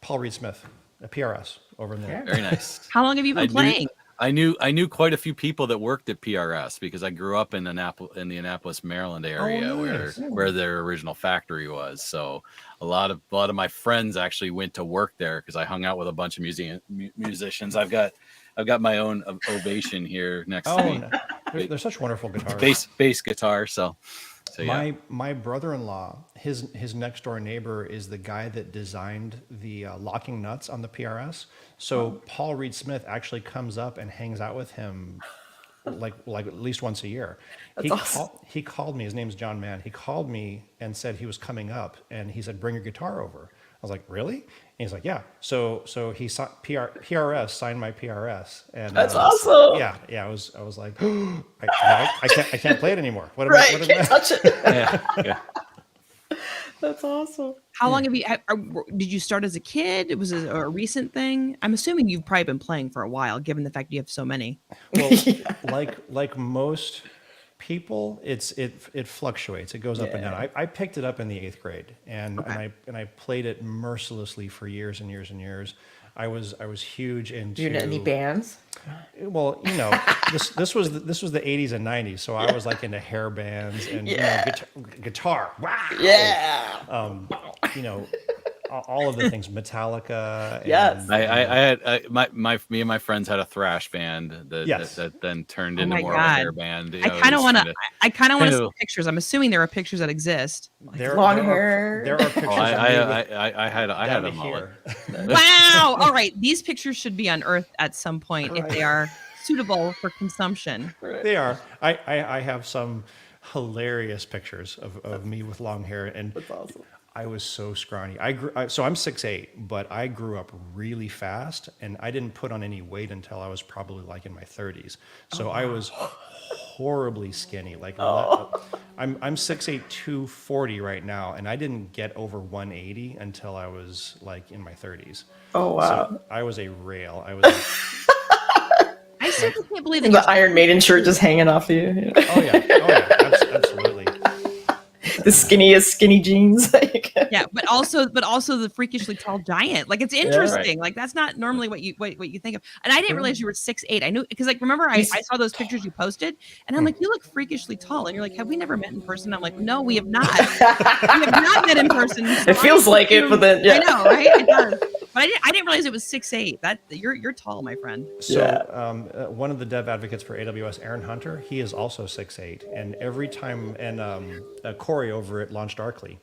Paul Reed Smith, a PRS over in there. Very nice. How long have you been playing? I knew quite a few people that worked at PRS because I grew up in the Annapolis, Maryland area where their original factory was. So a lot of my friends actually went to work there because I hung out with a bunch of musicians. I've got my own Ovation here next to me. They're such wonderful guitars. Bass guitar. So yeah. My brother-in-law, his next door neighbor is the guy that designed the locking nuts on the PRS. So Paul Reed Smith actually comes up and hangs out with him like at least once a year. He called me. His name's John Mann. He called me and said he was coming up, and he said, "Bring your guitar over." I was like, "Really?" And he's like, "Yeah." So he PRS signed my PRS, and that's awesome. Yeah. I was like, I can't play it anymore. Can't touch it. Yeah. That's awesome. How long have you? Did you start as a kid? Was it a recent thing? I'm assuming you've probably been playing for a while, given the fact you have so many. Well, like most people, it fluctuates. It goes up and down. I picked it up in the 8th grade, and I played it mercilessly for years and years and years. I was huge into. You in any bands? Well, this was the 80s and 90s, so I was like into hair bands and guitar. Wow. Yeah. All of the things, Metallica. Yes. Me and my friends had a thrash band that then turned into more of a hair band. I kind of want to see pictures. I'm assuming there are pictures that exist. Long hair. There are pictures. I had a mullet. Wow. All right. These pictures should be unearthed at some point if they are suitable for consumption. They are. I have some hilarious pictures of me with long hair, and that's awesome. I was so scrawny. So I'm 6'8", but I grew up really fast, and I didn't put on any weight until I was probably like in my 30s. So I was horribly skinny. I'm 6'8", 240 right now, and I didn't get over 180 until I was like in my 30s. Oh wow! So I was a rail. I was. I simply can't believe that the Iron Maiden shirt just hanging off you. Oh yeah, absolutely. The skinniest skinny jeans. Yeah, but also the freakishly tall giant. Like, it's interesting. Like, that's not normally what you think of. And I didn't realize you were 6'8". I knew, because like, remember I saw those pictures you posted, and I'm like, you look freakishly tall. And you're like, have we never met in person? I'm like, no, we have not. We have not met in person. So it feels like it, but then I know, right? It does. But I didn't realize it was 6'8". That you're tall, my friend. So one of the dev advocates for AWS, Aaron Hunter, he is also 6'8", and every time Corey over at Launch Darkly,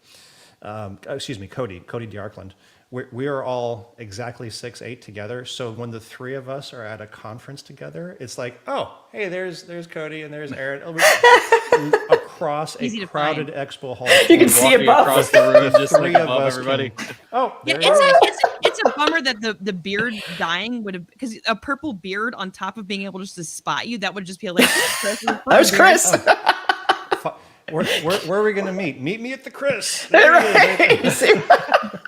Cody DeArkland, we are all exactly 6'8" together. So when the three of us are at a conference together, it's like, oh, hey, there's Cody and there's Aaron across a crowded expo hall. You can see it across the room, just like above everybody. Yeah, it's a bummer that the beard dying would have, because a purple beard on top of being able just to spot you, that would just be like, that was Chris. Where are we going to meet? Meet me at the Chris. Right.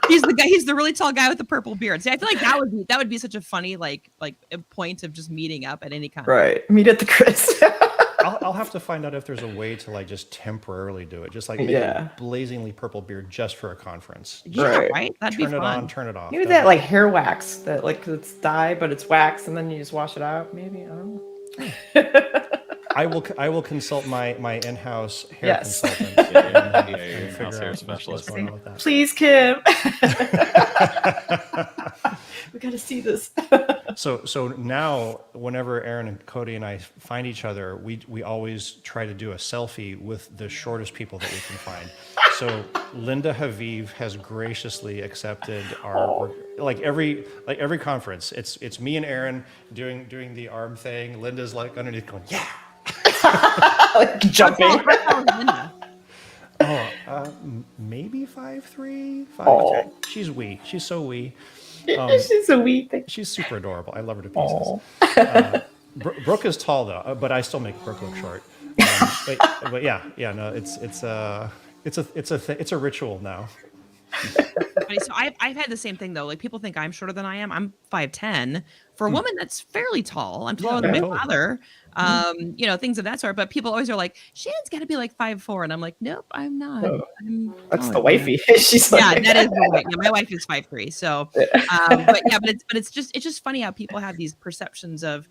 He's the guy. He's the really tall guy with the purple beard. See, I feel like that would be such a funny like a point of just meeting up at any kind. Right. Meet at the Chris. I'll have to find out if there's a way to like just temporarily do it, just like make a blazingly purple beard just for a conference. Yeah, right. That'd be fun. Turn it on, turn it off. Maybe that like hair wax that like it's dye, but it's wax, and then you just wash it out. Maybe, I don't know. I will consult my in-house hair consultant. Your in-house hair specialist. Please, Kim. We got to see this. So now, whenever Aaron and Cody and I find each other, we always try to do a selfie with the shortest people that we can find. So Linda Haviv has graciously accepted our like every conference. It's me and Aaron doing the arm thing. Linda's like underneath going, yeah. Like jumping. How tall is Linda? Maybe 5'3", 5'10". Oh. She's wee. She's so wee. She's a wee thing. She's super adorable. I love her to pieces. Oh. Brooke is tall though, but I still make Brooke look short. But yeah, no, it's a ritual now. Funny. So I've had the same thing though. Like people think I'm shorter than I am. I'm 5'10". For a woman, that's fairly tall. I'm taller than my totally. father. Things of that sort. But people always are like, Shannon's got to be like 5'4", and I'm like, nope, I'm not. Oh. I'm That's taller the than wifey. She's yeah, like, that is the way. Yeah, my wife is 5'3". So, but it's just funny how people have these perceptions of.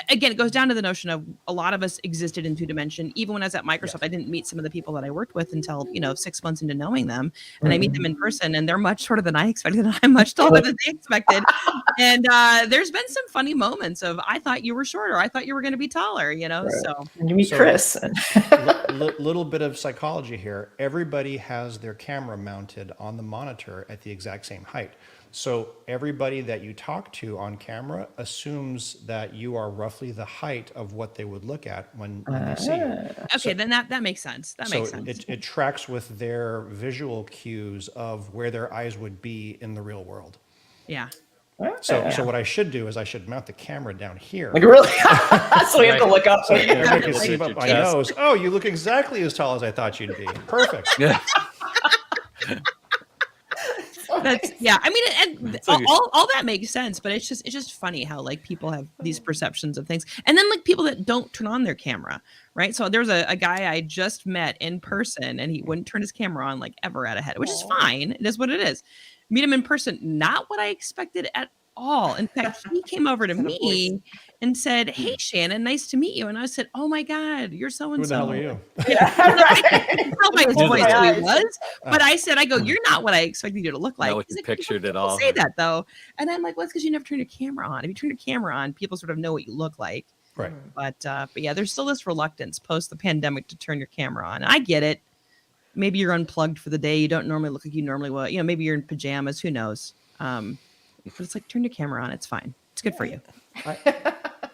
Again, it goes down to the notion of a lot of us existed in 2-dimension. Even when I was at Microsoft, I didn't meet some of the people that I worked with until 6 months into knowing them, and I meet them in person, and they're much shorter than I expected, and I'm much taller than they expected. And there's been some funny moments of I thought you were shorter, I thought you were going to be taller, So and you meet So- Chris. Little bit of psychology here. Everybody has their camera mounted on the monitor at the exact same height. So everybody that you talk to on camera assumes that you are roughly the height of what they would look at when they see you. okay, then that makes sense. That makes sense. It tracks with their visual cues of where their eyes would be in the real world. Yeah. So what I should do is I should mount the camera down here. Like really? So we have to look up. So everybody can Look see at up your my chest. nose. Oh, you look exactly as tall as I thought you'd be. Perfect. Yeah. That's yeah. I mean, and It's like all that makes sense, but it's just funny how like people have these perceptions of things, and then like people that don't turn on their camera, right? So there's a guy I just met in person, and he wouldn't turn his camera on like ever at a head, which is fine. It is what it is. Meet him in person, not what I expected at all. In fact, he came over to me and said, "Hey, Shannon, nice to meet you." And I said, "Oh my God, you're so and Who the so." hell are you? I could tell by his Oh voice my who he eyes. was, but I said, "You're not what I expected you to look like." No, He's you like, pictured it people all. say that though, and I'm like, "Well, it's because you never turn your camera on. If you turn your camera on, people sort of know what you look like." Right. But yeah, there's still this reluctance post the pandemic to turn your camera on. I get it. Maybe you're unplugged for the day. You don't normally look like you normally would. Maybe you're in pajamas. Who knows? But it's like turn your camera on. It's fine. It's good for you.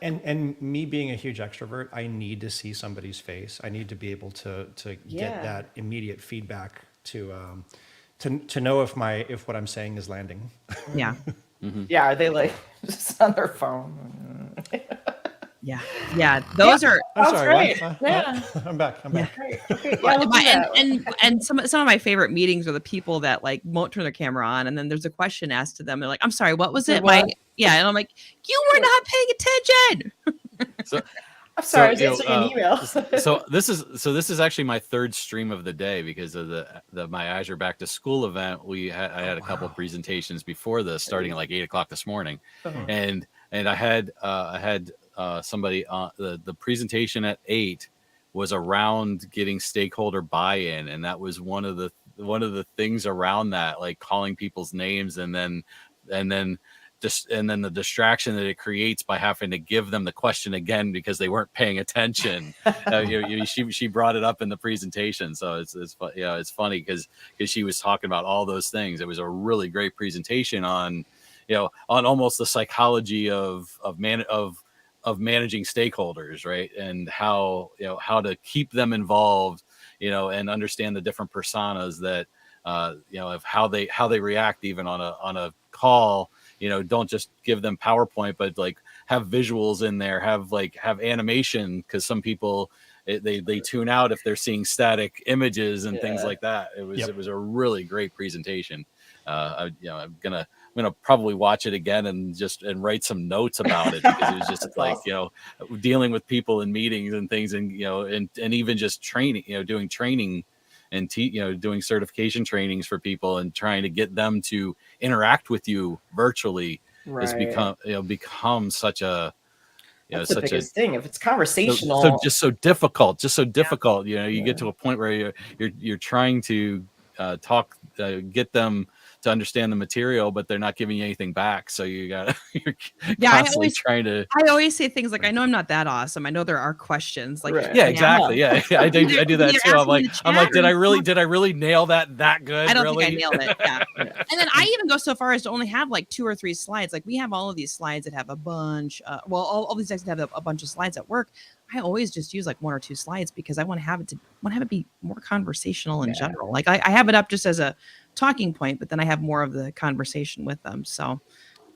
And me being a huge extrovert, I need to see somebody's face. I need to be able to Yeah. get that immediate feedback to know if what I'm saying is landing. Yeah. Yeah, are they like just on their phone? Yeah. Yeah. Those are. I'm That's sorry. great. What? Yeah. I'm back. Great. Okay. Yeah, we'll do that. and some of my favorite meetings are the people that like won't turn their camera on, and then there's a question asked to them. They're like, "I'm sorry, what was it?" What? And I'm like, "You were not paying attention." So, I'm sorry, I was So, answering an email. so this is actually my third stream of the day because of my Azure Back to School event. I had a couple of presentations before this, starting at like 8:00 this morning, and I had somebody on the presentation at 8 was around getting stakeholder buy-in, and that was one of the things around that, like calling people's names and then the distraction that it creates by having to give them the question again because they weren't paying attention. She brought it up in the presentation, so it's funny because she was talking about all those things. It was a really great presentation on almost the psychology of managing stakeholders, right, and how to keep them involved, and understand the different personas that of how they react even on a call. Don't just give them PowerPoint, but like have visuals in there, have animation, because some people they tune out if they're seeing static images and things like that. It was a really great presentation. I'm gonna probably watch it again and write some notes about it, because it was just like dealing with people in meetings and things, and and even just training, doing training and doing certification trainings for people and trying to get them to interact with you virtually has become such a That's the biggest thing. If it's so conversational, so difficult. You get to a point where you're trying to get them to understand the material, but they're not giving you anything back. So you're Yeah, constantly trying to. I always say things like, I know I'm not that awesome. I know there are questions. Like, Right. Yeah, exactly. Yeah, I do that too. I'm like, did I really nail that good? I don't really? think I nailed it. Yeah. Yeah. And then I even go so far as to only have like 2 or 3 slides. Like we have all of these slides that have a bunch. All these decks that have a bunch of slides at work. I always just use like 1 or 2 slides because I want to have it be more conversational in general. Like I have it up just as a talking point, but then I have more of the conversation with them. So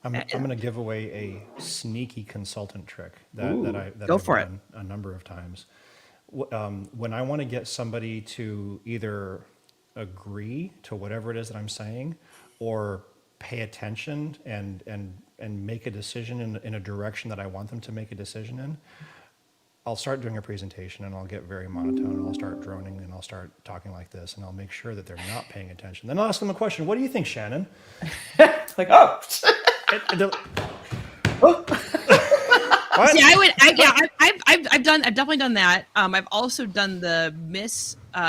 I'm going to give away a sneaky consultant trick that Go I've for it. done a number of times. When I want to get somebody to either agree to whatever it is that I'm saying, or pay attention and make a decision in a direction that I want them to make a decision in, I'll start doing a presentation and I'll get very monotone and I'll start droning and I'll start talking like this and I'll make sure that they're not paying attention. Then I'll ask them a question. What do you think, Shannon? Like, oh. And they're- Oh. What? See, I've definitely done that. I've also done the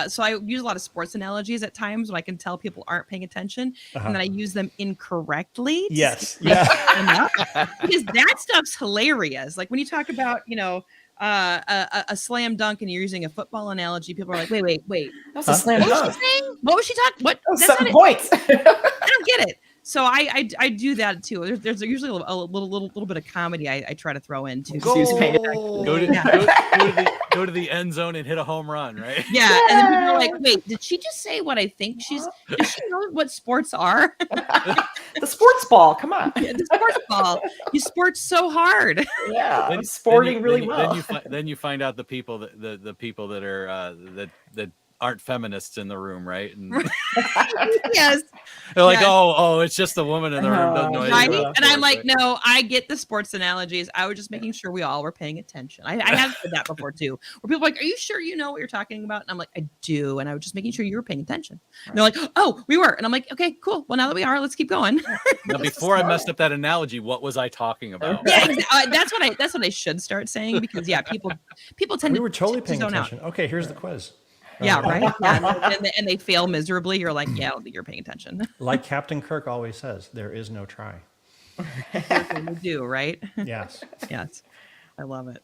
so I use a lot of sports analogies at times when I can tell people aren't paying attention, and then I use them incorrectly. Yes. Yeah. Because that stuff's hilarious. Like when you talk about, a slam dunk and you're using a football analogy, people are like, wait. That's a slam What was dunk. she saying? What was she talking? What? That was That's 7 not it. points. I don't get it. So I do that too. There's usually a little bit of comedy I try to throw in too. Go. Go to the end zone and hit a home run, right? Yeah, and then people are like, "Wait, did she just say what I think she's? Does she know what sports are? The sports ball. Come on. Yeah, the sports ball. You sport so hard." Yeah, Then- I'm sporting then really you- well. Then you find out the people that are that aren't feminists in the room, right? And Yes, they're like, Yes. oh, it's just the woman in the room. Doesn't know anything right. about And I'm sports, like, right? no, I get the sports analogies. I was just making sure we all were paying attention. I have said that before too, where people are like, "Are you sure you know what you're talking about?" And I'm like, "I do," and I was just making sure you were paying attention. And they're like, "Oh, we were," and I'm like, "Okay, cool. Well, now that we are, let's keep going." Now, before I messed up that analogy, what was I talking about? Yeah, that's what I should start saying, because people tend We to were totally to paying zone out. attention. Okay, here's the quiz. Yeah, right. Yeah, and they fail miserably. You're like, yeah, I don't think you're paying attention. Like Captain Kirk always says, there is no try. We do, right? Yes. Yes, I love it.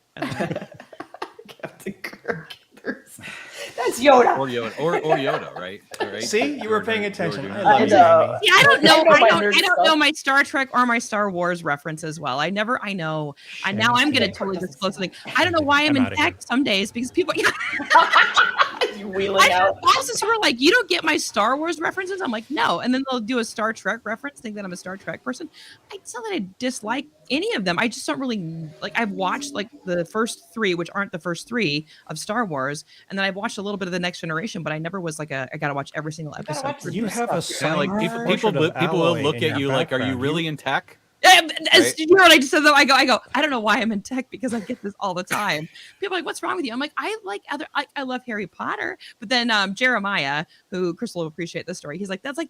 Captain Kirk. That's Yoda. Or Yoda, right? See, you were George- paying George- attention. George- I love you, know. Amy. Yeah, I don't know. I know my I nerd don't stuff. know my Star Trek or my Star Wars references well. I now I'm gonna totally disclose something. I don't know why I'm I'm in outta here. tech some days, because people. You wheeling I have out. bosses who are like, "You don't get my Star Wars references." I'm like, "No," and then they'll do a Star Trek reference, think that I'm a Star Trek person. It's not that I dislike any of them. I just don't really like. I've watched like the first 3, which aren't the first 3 of Star Wars, and then I've watched a little bit of the Next Generation, but I never was like I gotta watch every single gotta episode. watch the You have a Yeah, signed like portrait people of will Alloy look in at your you like, are you background. really in tech? Right? You know what I just said though? I go, I don't know why I'm in tech, because I get this all the time. People are like, what's wrong with you? I'm like, I love Harry Potter. But then Jeremiah, who Crystal will appreciate this story, he's like, that's like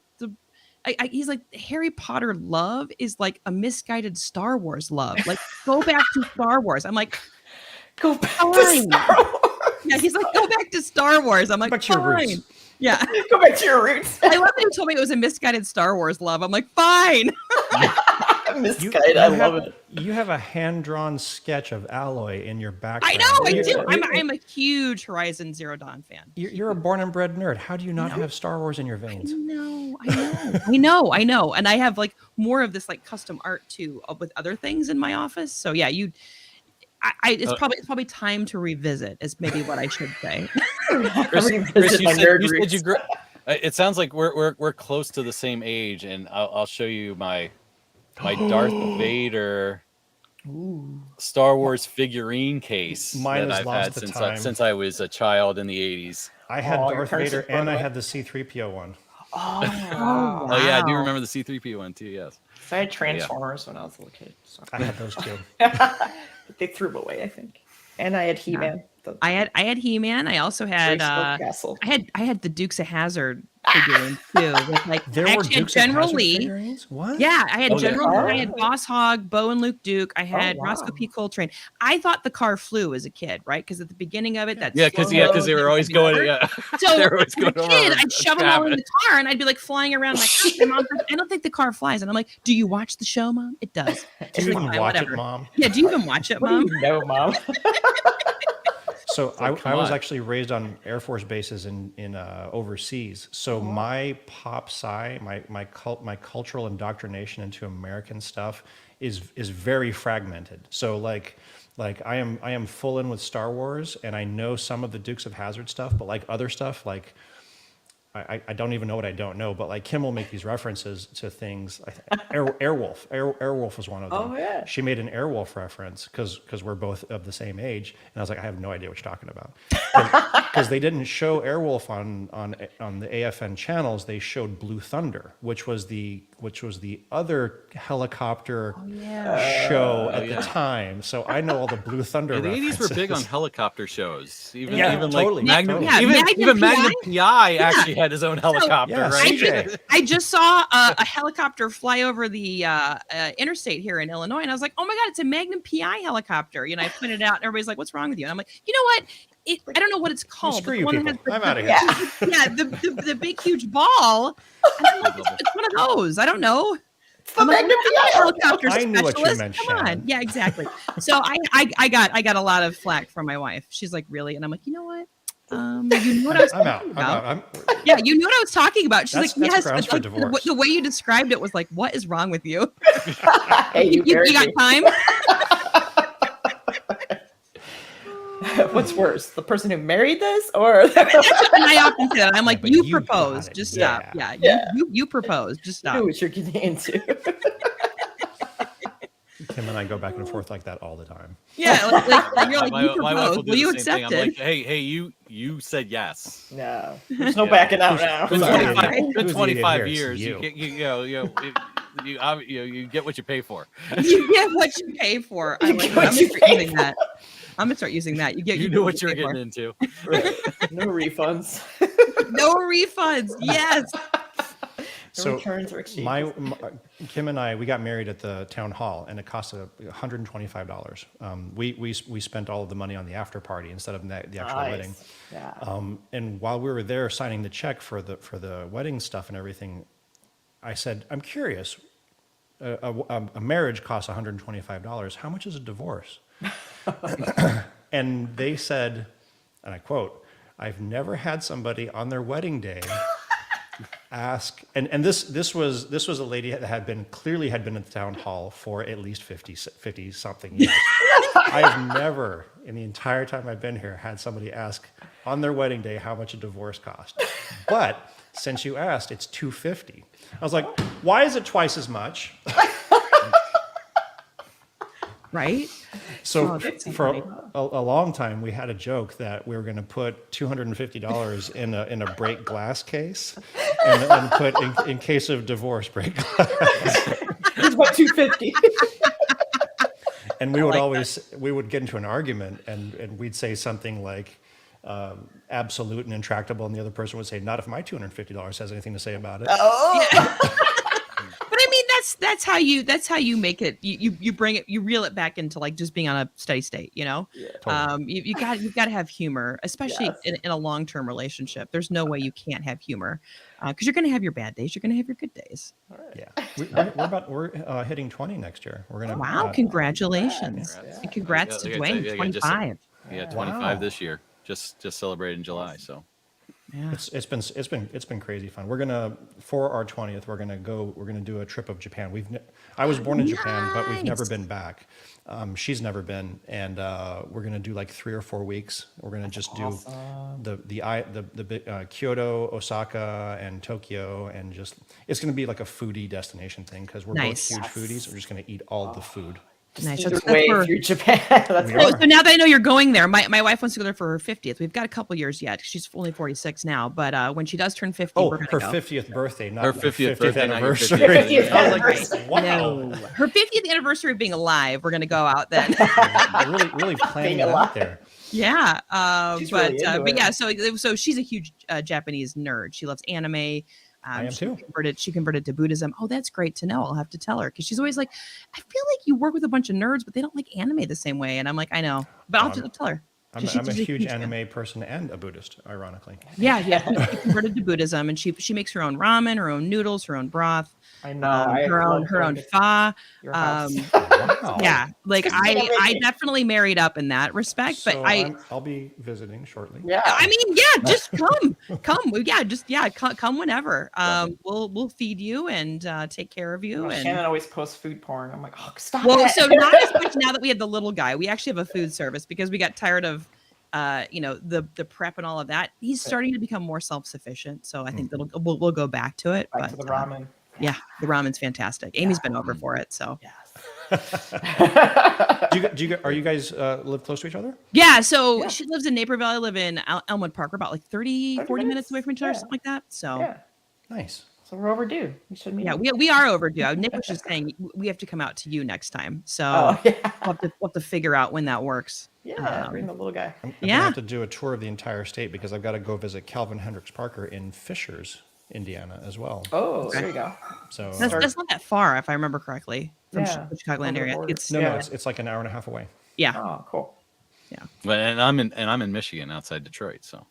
he's like, Harry Potter love is like a misguided Star Wars love. Like, go back to Star Wars. I'm like, Go back Fine. to Star Wars. yeah, he's like, go back to Star Wars. I'm like, back to your roots. fine. Yeah. Go back to your roots. I love that he told me it was a misguided Star Wars love. I'm like, fine. Misguided. I love it. You have a hand-drawn sketch of Alloy in your background. I know, I do. You- I'm a huge Horizon Zero Dawn fan. You're a born and bred nerd. How do you not have Star Wars in your veins? I know. And I have like more of this like custom art too with other things in my office. So yeah, it's probably time to revisit is maybe what I should say. Chris, Revisit you my said, nerd you said roots. you grew. It sounds like we're close to the same age, and I'll show you my Darth Vader Star Wars figurine case Mine that has I've lost had the since time. since I was a child in the 80s. I had Oh, your Darth parents Vader just brought and it I up. had the C-3PO one. Oh, Oh yeah, I do Wow. remember the C-3PO one too. Yes. So I had Transformers when I was a little kid. So. I had those too. They threw them away, I think. And I had He-Man. I had He-Man. I also had Grayskull Castle. I had the Dukes of Hazzard figurines too. With like, There I were actually had Dukes of General Hazzard Lee. figurines? What? Yeah, I had Oh, yeah. General Lee, I had Oh. Boss Hogg, Bo and Luke Duke. I had wow. Roscoe P. Coltrane. I thought the car flew as a kid, right? Because at the beginning of it, that Yeah, slow because they mo were always thing, going. whatever. Yeah, So they were always as a going kid, over. I'd shove them all in the car and I'd be like flying around my house. My mom's like, I don't think the car flies. And I'm like, do you watch the show, Mom? It does. Do She's you like, even "Fine, watch whatever." it, Mom? Yeah, do you even watch it, What Mom? do you know, Mom? So like, come I was on. actually raised on Air Force bases in overseas. So my pop sci, my cultural indoctrination into American stuff is very fragmented. So like I am full in with Star Wars, and I know some of the Dukes of Hazzard stuff, but like other stuff, like I don't even know what I don't know, but like Kim will make these references to things. Airwolf. Airwolf was one of them. Oh, yeah. She made an Airwolf reference because we're both of the same age, and I was like, I have no idea what you're talking about, because they didn't show Airwolf on the AFN channels. They showed Blue Thunder, which was the other helicopter show at yeah. the time. So I know all the Blue Thunder. Yeah, the 80s were big on references. helicopter shows. Even Yeah, even totally, like Magnum, totally. Yeah, even Magnum Magnum PI? PI actually had his own helicopter, Yeah, right? CJ. I just saw a helicopter fly over the interstate here in Illinois, and I was like, "Oh my god, it's a Magnum PI helicopter!" You know, I pointed it out, and everybody's like, "What's wrong with you?" And I'm like, "You know what? I don't know what it's called. Screw but you the one that people. has I'm out of here. yeah, the big huge ball." And I'm like, "It's one of those. I don't know." It's the I'm like, Magnum "I'm not a PI. helicopter I knew what you specialist. meant, Come on." Shannon. Yeah, exactly. So I got a lot of flack from my wife. She's like, "Really?" And I'm like, "You know what? You knew what I was I'm out. talking I'm about." out. Yeah, you knew what I was talking about. She's That's like, "Yes," grounds but for like divorce. the way you described it was like, "What is wrong with you? Hey, you You married got me. time?" What's worse, the person who married this, or And I often say that. I'm like, but "You you got proposed. it. Just stop. Yeah. Yeah, you proposed. Just you stop." knew what you're getting into? Kim and I go back and forth like that all the time. Yeah, like you're like, my, "You my wife will proposed. do Will you the same thing. accept I'm like, it?" hey, you said yes. No, there's no Yeah. backing out now. who's Sorry. the idiot? Been Who's the 25 idiot here? years. It's You get what you pay for. You get what you pay for. I You like get it. what I'm you gonna start pay using that. I'm gonna start using that. You knew what you were getting into. Right. No refunds. No refunds. Yes. No So returns or exchanges. my Kim and I, we got married at the town hall, and it cost $125. We spent all of the money on the after party instead of the actual wedding. Yeah. And while we were there signing the check for the wedding stuff and everything, I said, I'm curious. A marriage costs $125. How much is a divorce? And they said, and I quote, "I've never had somebody on their wedding day ask," and this was a lady that had been at the town hall for at least 50 something years. I have never, in the entire time I've been here, had somebody ask on their wedding day how much a divorce cost. But since you asked, it's $250. I was like, why is it twice as much? Right. So Oh, that's so for funny. a long time, we had a joke that we were going to put $250 in a break glass case, and put in case of divorce break glass. It's about 250. And we would get into an argument, and we'd say something like absolute and intractable, and the other person would say, "Not if my $250 has anything to say about it." Oh. But I mean, that's how you make it. You bring it, you reel it back into like just being on a steady state. You know, Yeah. Totally. you've got to have humor, especially Yes. in a long term relationship. There's no way you can't have humor because you're going to have your bad days. You're going to have your good days. Yeah, we're hitting 20 next year. We're gonna. Wow! Congratulations Congrats. and congrats to Yeah, Dwayne. yeah, 25. Yeah, Wow. 25 this year. Just celebrated in July. So Yeah. It's been crazy fun. We're gonna, for our 20th, we're gonna do a trip of Japan. I was born in Japan, but we've never Nice. been back. She's never been, and we're gonna do like 3 or 4 weeks. We're gonna just do Awesome. the big Kyoto, Osaka, and Tokyo, and just it's gonna be like a foodie destination thing because we're Nice. both huge foodies. We're just gonna eat all the food. Nice. Either That's way, for- if you're Japan, that's We what- are. So now that I know you're going there, my wife wants to go there for her 50th. We've got a couple years yet. She's only 46 now, but when she does turn 50, Oh, we're gonna her go. 50th birthday, not Her her 50th 50th, birthday, not your anniversary. 50th I was like, anniversary. wow. No, her 50th anniversary of being alive. We're gonna go out then. Really planning Being it alive. out there. Yeah, She's but really into but it. yeah, so she's a huge Japanese nerd. She loves anime. I am too. She converted to Buddhism. Oh, that's great to know. I'll have to tell her because she's always like, I feel like you work with a bunch of nerds, but they don't like anime the same way. And I'm like, I know, but I'll have to tell her. I'm She's a huge fan. anime person and a Buddhist, ironically. Yeah, she converted to Buddhism, and she makes her own ramen, her own noodles, her own broth, I know. I her love own going to pho. your house. Wow. Yeah, like I Everything. definitely married up in that respect, but So I'll be visiting shortly. Yeah. I mean, yeah, just come whenever. We'll feed you and take care of you. Well, And Shannon always posts food porn. I'm like, oh, stop well, it. so not as much now that we have the little guy. We actually have a food service because we got tired of the prep and all of that. He's starting to become more self-sufficient, so I think we'll go back to it. Back but to the ramen. yeah, the ramen's fantastic. Amy's been over for it, so Yes. Are you guys live close to each other? yeah. So Yeah. she lives in Naperville. I live in Elmwood Park. We're about like 30 40 minutes away from each other, Yeah. something like that. So Yeah. Nice. So we're overdue. We should meet. yeah, we are overdue. Nick was just saying we have to come out to you next time. So Oh, yeah. we'll have to figure out when that works. Yeah. Bring the little guy. I'm gonna have to do a tour of the entire state because I've got to go visit Calvin Hendricks Parker in Fishers, Indiana, as well. Oh, there you go. So That's not that far, if I remember correctly, from Yeah. the Chicagoland Over the area. border. It's no, Yeah. it's like an hour and a half away. yeah. Oh, cool. But and I'm in Michigan, outside Detroit. So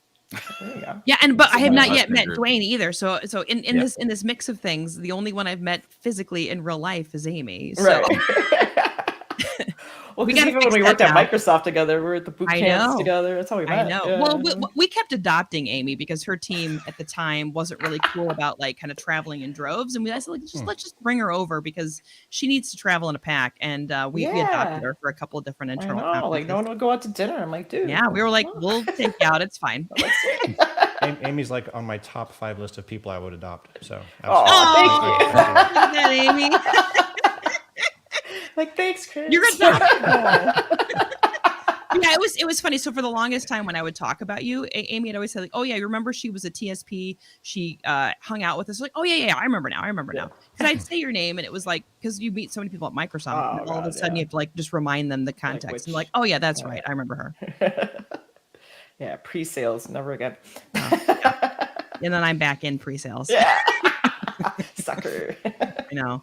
There you go. Yeah, but I have Someone not else yet in met group. Dwayne either. So in Yeah. this mix of things, the only one I've met physically in real life is Amy. So Right. Well, We because gotta even fix when we that worked at now. Microsoft together, we were at the boot I camps know. together. That's how we met. I know. Yeah. Well, we kept adopting Amy because her team at the time wasn't really cool about like kind of traveling in droves, and I said like let's just bring her over because she needs to travel in a pack, and we Yeah. adopted her for a couple of different I internal. know. Like, conferences. no one would go out to dinner. I'm like, dude. Yeah, we were like, oh, we'll take you out. It's fine. let's see. Amy's like on my top 5 list of people I would adopt. So Oh, thank absolutely. you. Look at that, Amy. Like, thanks, Chris. You're adoptable. Yeah, it was funny. So for the longest time when I would talk about you, Amy had always said like, "Oh yeah, you remember she was a TSP. She hung out with us." Like, "Oh yeah, I remember now. Because I'd say your name and it was like because you meet so many people at Microsoft, Oh, and all of a God, sudden yeah. you have to like just remind them the context which- and like, "Oh yeah, that's right. I remember her." Yeah, pre-sales, never again. And then I'm back in pre-sales. Yeah. Sucker. I know.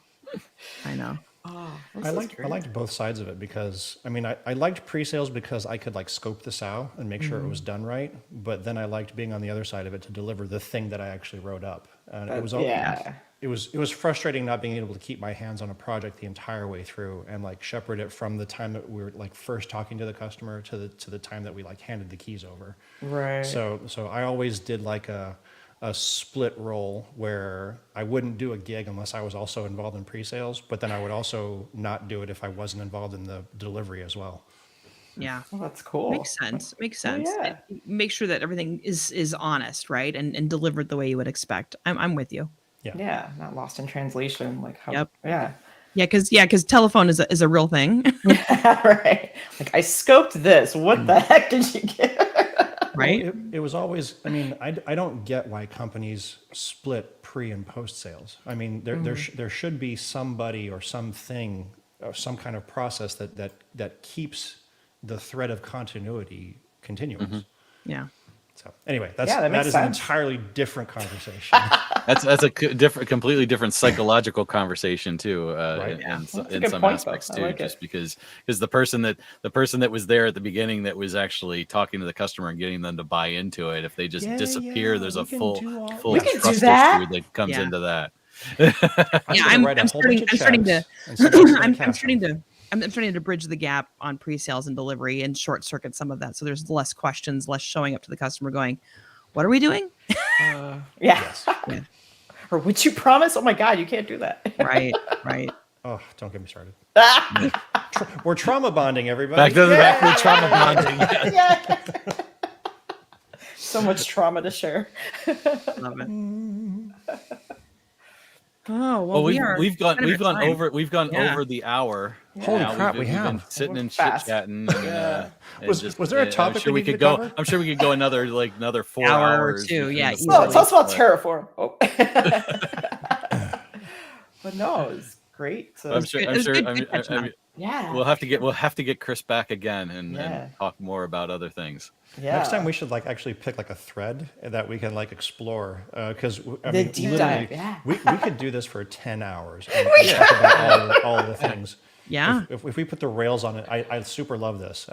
Oh, I liked both sides of it because I mean I liked pre-sales because I could like scope the sow and make sure it was done right, but then I liked being on the other side of it to deliver the thing that I actually wrote up. And it was yeah. it was frustrating not being able to keep my hands on a project the entire way through and like shepherd it from the time that we were like first talking to the customer to the time that we like handed the keys over. Right. So I always did like a split role where I wouldn't do a gig unless I was also involved in pre-sales, but then I would also not do it if I wasn't involved in the delivery as well. Yeah. Oh, that's cool. Makes sense. yeah. Make sure that everything is honest, right? And delivered the way you would expect. I'm with you. Yeah, not lost in translation. Like how? Yep. Yeah. Because telephone is a real thing. Right. Like I scoped this. What the heck did you get? Right. Well, it was always, I mean, I don't get why companies split pre and post sales. I mean, there should be somebody or something or some kind of process that keeps the thread of continuity continuous. Yeah. So anyway, that that makes is an sense. entirely different conversation. that's a completely different psychological conversation too, Right. in That's a in good some point, aspects though. I too. like Just it. because the person that was there at the beginning that was actually talking to the customer and getting them to buy into it, if they just Yeah, disappear, yeah, there's we a can full do all full We can do trust that. issue that comes Yeah. into that. Yeah, gonna write a I'm whole bunch starting of to checks and send it to the I'm cash starting room. to I'm starting to bridge the gap on pre-sales and delivery and short circuit some of that. So there's less questions, less showing up to the customer going, "What are we doing?" Yeah. Yeah. Or would you promise? Oh my God, you can't do that. Right. Oh, don't get me started. Ah! We're trauma bonding, everybody. Back to the trauma bonding. Yeah. So much trauma to share. Love it. Oh, Well, we are we've gone kind of at time. Yeah. over the hour. Holy Now crap, we've we been have. sitting We're and chit fast. chatting. Yeah. Was there a topic I'm sure we we needed could to go. cover? I'm sure we could go another 4 Hour or hours. two, between yeah, the easily. Well, four tell us of about but- Terraform. Oh. But no, it's great. So I'm sure. It I'm was sure. good- I mean, good catching up. yeah, we'll have to get Chris back again and Yeah. talk more about other things. yeah. Next time we should like actually pick like a thread that we can like explore because I The mean deep literally dive, yeah. we could do this for 10 hours and talk about all the things. Yeah. If we put the rails on it, I super love this.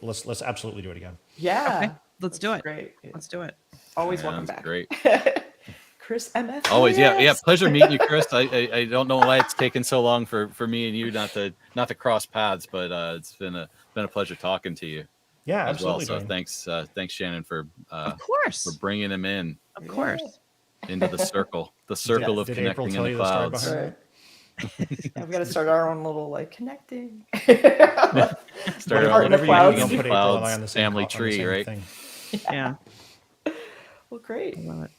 Let's absolutely do it again. Yeah. Okay, let's do That's it. Great. Let's do it. Always Yeah, welcome that's back. great. Chris MF. Always, yeah. Yes. Pleasure meeting you, Chris. I don't know why it's taken so long for me and you not to cross paths, but it's been a pleasure talking to you Yeah, as well. absolutely. So thanks Shannon for Of course. bringing him in Of course. into the circle of Did April connecting tell in you the the story clouds. behind Right. Yeah, we got to start our own little like connecting. Start Heart in the Whatever you do, clouds. don't put April and Clouds, I on the same family on the tree, same right? thing. Yeah. Well, great. I love it.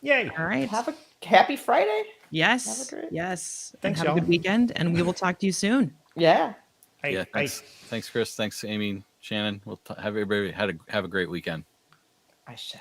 Yay! All right. Have a happy Friday. Yes. Have a great- Yes. And Thanks, have a good y'all. weekend, and we will talk to you soon. Yeah. Hey, Yeah, hey. thanks Chris, thanks Amy, Shannon. We'll have everybody have a great weekend. I shall.